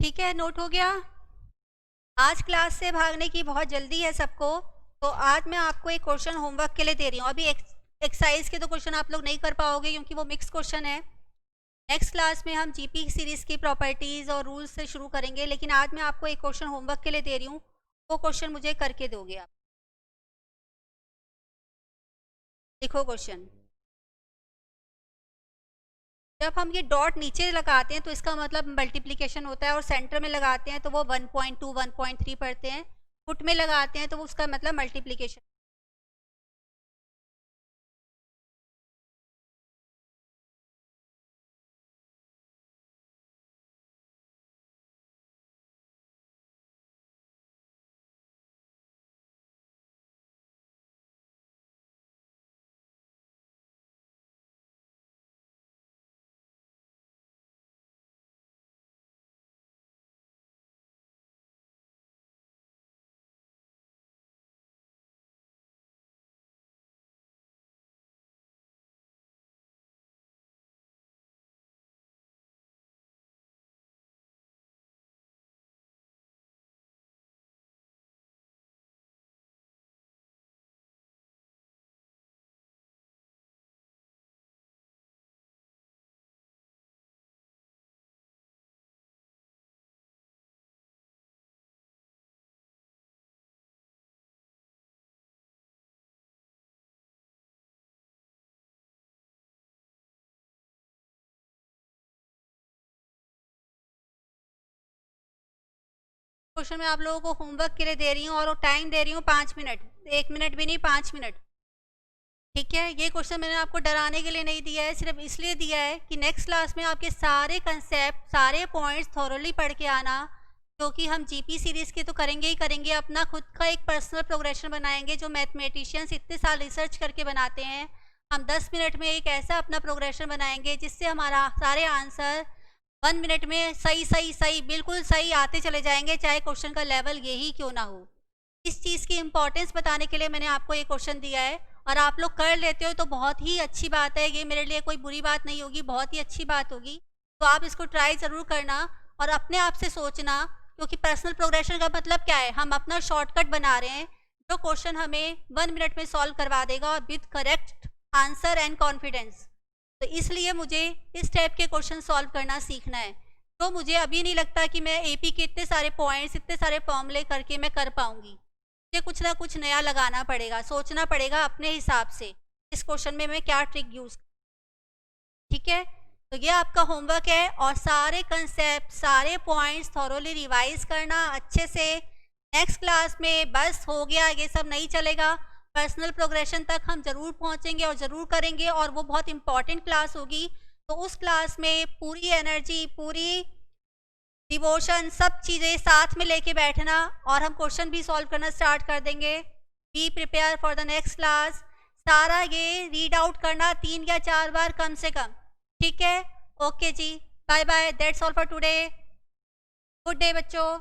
ठीक है, नोट हो गया। आज क्लास से भागने की बहुत जल्दी है सबको, तो आज मैं आपको एक क्वेश्चन होमवर्क के लिए दे रही हूँ। अभी एक्सरसाइज के तो क्वेश्चन आप लोग नहीं कर पाओगे क्योंकि वो मिक्स क्वेश्चन है। नेक्स्ट क्लास में हम जीपी सीरीज़ की प्रॉपर्टीज़ और रूल्स से शुरू करेंगे, लेकिन आज मैं आपको एक क्वेश्चन होमवर्क के लिए दे रही हूँ, वो क्वेश्चन मुझे करके दोगे आप। देखो क्वेश्चन, जब हम ये डॉट नीचे लगाते हैं तो इसका मतलब मल्टीप्लिकेशन होता है, और सेंटर में लगाते हैं तो वो 1.2 1.3 पढ़ते हैं, फुट में लगाते हैं तो वो उसका मतलब मल्टीप्लिकेशन। क्वेश्चन मैं आप लोगों को होमवर्क के लिए दे रही हूँ और टाइम दे रही हूँ 5 मिनट, 1 मिनट भी नहीं, 5 मिनट। ठीक है, ये क्वेश्चन मैंने आपको डराने के लिए नहीं दिया है, सिर्फ इसलिए दिया है कि नेक्स्ट क्लास में आपके सारे कंसेप्ट, सारे पॉइंट्स थॉरोली पढ़ के आना, क्योंकि हम जीपी सीरीज़ के तो करेंगे ही करेंगे, अपना खुद का एक पर्सनल प्रोग्रेशन बनाएंगे जो मैथमेटिशियंस इतने साल रिसर्च करके बनाते हैं। हम 10 मिनट में एक ऐसा अपना प्रोग्रेशन बनाएंगे जिससे हमारा सारे आंसर 1 मिनट में सही सही सही बिल्कुल सही आते चले जाएंगे, चाहे क्वेश्चन का लेवल यही क्यों ना हो। इस चीज़ की इम्पोर्टेंस बताने के लिए मैंने आपको ये क्वेश्चन दिया है, और आप लोग कर लेते हो तो बहुत ही अच्छी बात है, ये मेरे लिए कोई बुरी बात नहीं होगी, बहुत ही अच्छी बात होगी। तो आप इसको ट्राई ज़रूर करना और अपने आप से सोचना, क्योंकि पर्सनल प्रोग्रेशन का मतलब क्या है, हम अपना शॉर्टकट बना रहे हैं। जो क्वेश्चन हमें 1 मिनट में सॉल्व करवा देगा with correct answer and confidence. तो इसलिए मुझे इस टाइप के क्वेश्चन सॉल्व करना सीखना है। तो मुझे अभी नहीं लगता कि मैं एपी के इतने सारे पॉइंट्स, इतने सारे फॉर्मूले करके मैं कर पाऊंगी। मुझे कुछ ना कुछ नया लगाना पड़ेगा, सोचना पड़ेगा अपने हिसाब से इस क्वेश्चन में मैं क्या ट्रिक यूज। ठीक है, तो ये आपका होमवर्क है और सारे कंसेप्ट, सारे पॉइंट्स थॉरोली रिवाइज करना अच्छे से। नेक्स्ट क्लास में बस हो गया, ये सब नहीं चलेगा। पर्सनल प्रोग्रेशन तक हम जरूर पहुंचेंगे और ज़रूर करेंगे और वो बहुत इंपॉर्टेंट क्लास होगी। तो उस क्लास में पूरी एनर्जी, पूरी डिवोशन, सब चीज़ें साथ में लेके बैठना और हम क्वेश्चन भी सॉल्व करना स्टार्ट कर देंगे। Be prepare for the next class. सारा ये रीड आउट करना 3 या 4 बार कम से कम। ठीक है, ओके जी, bye bye, that's all for today. Good day बच्चों।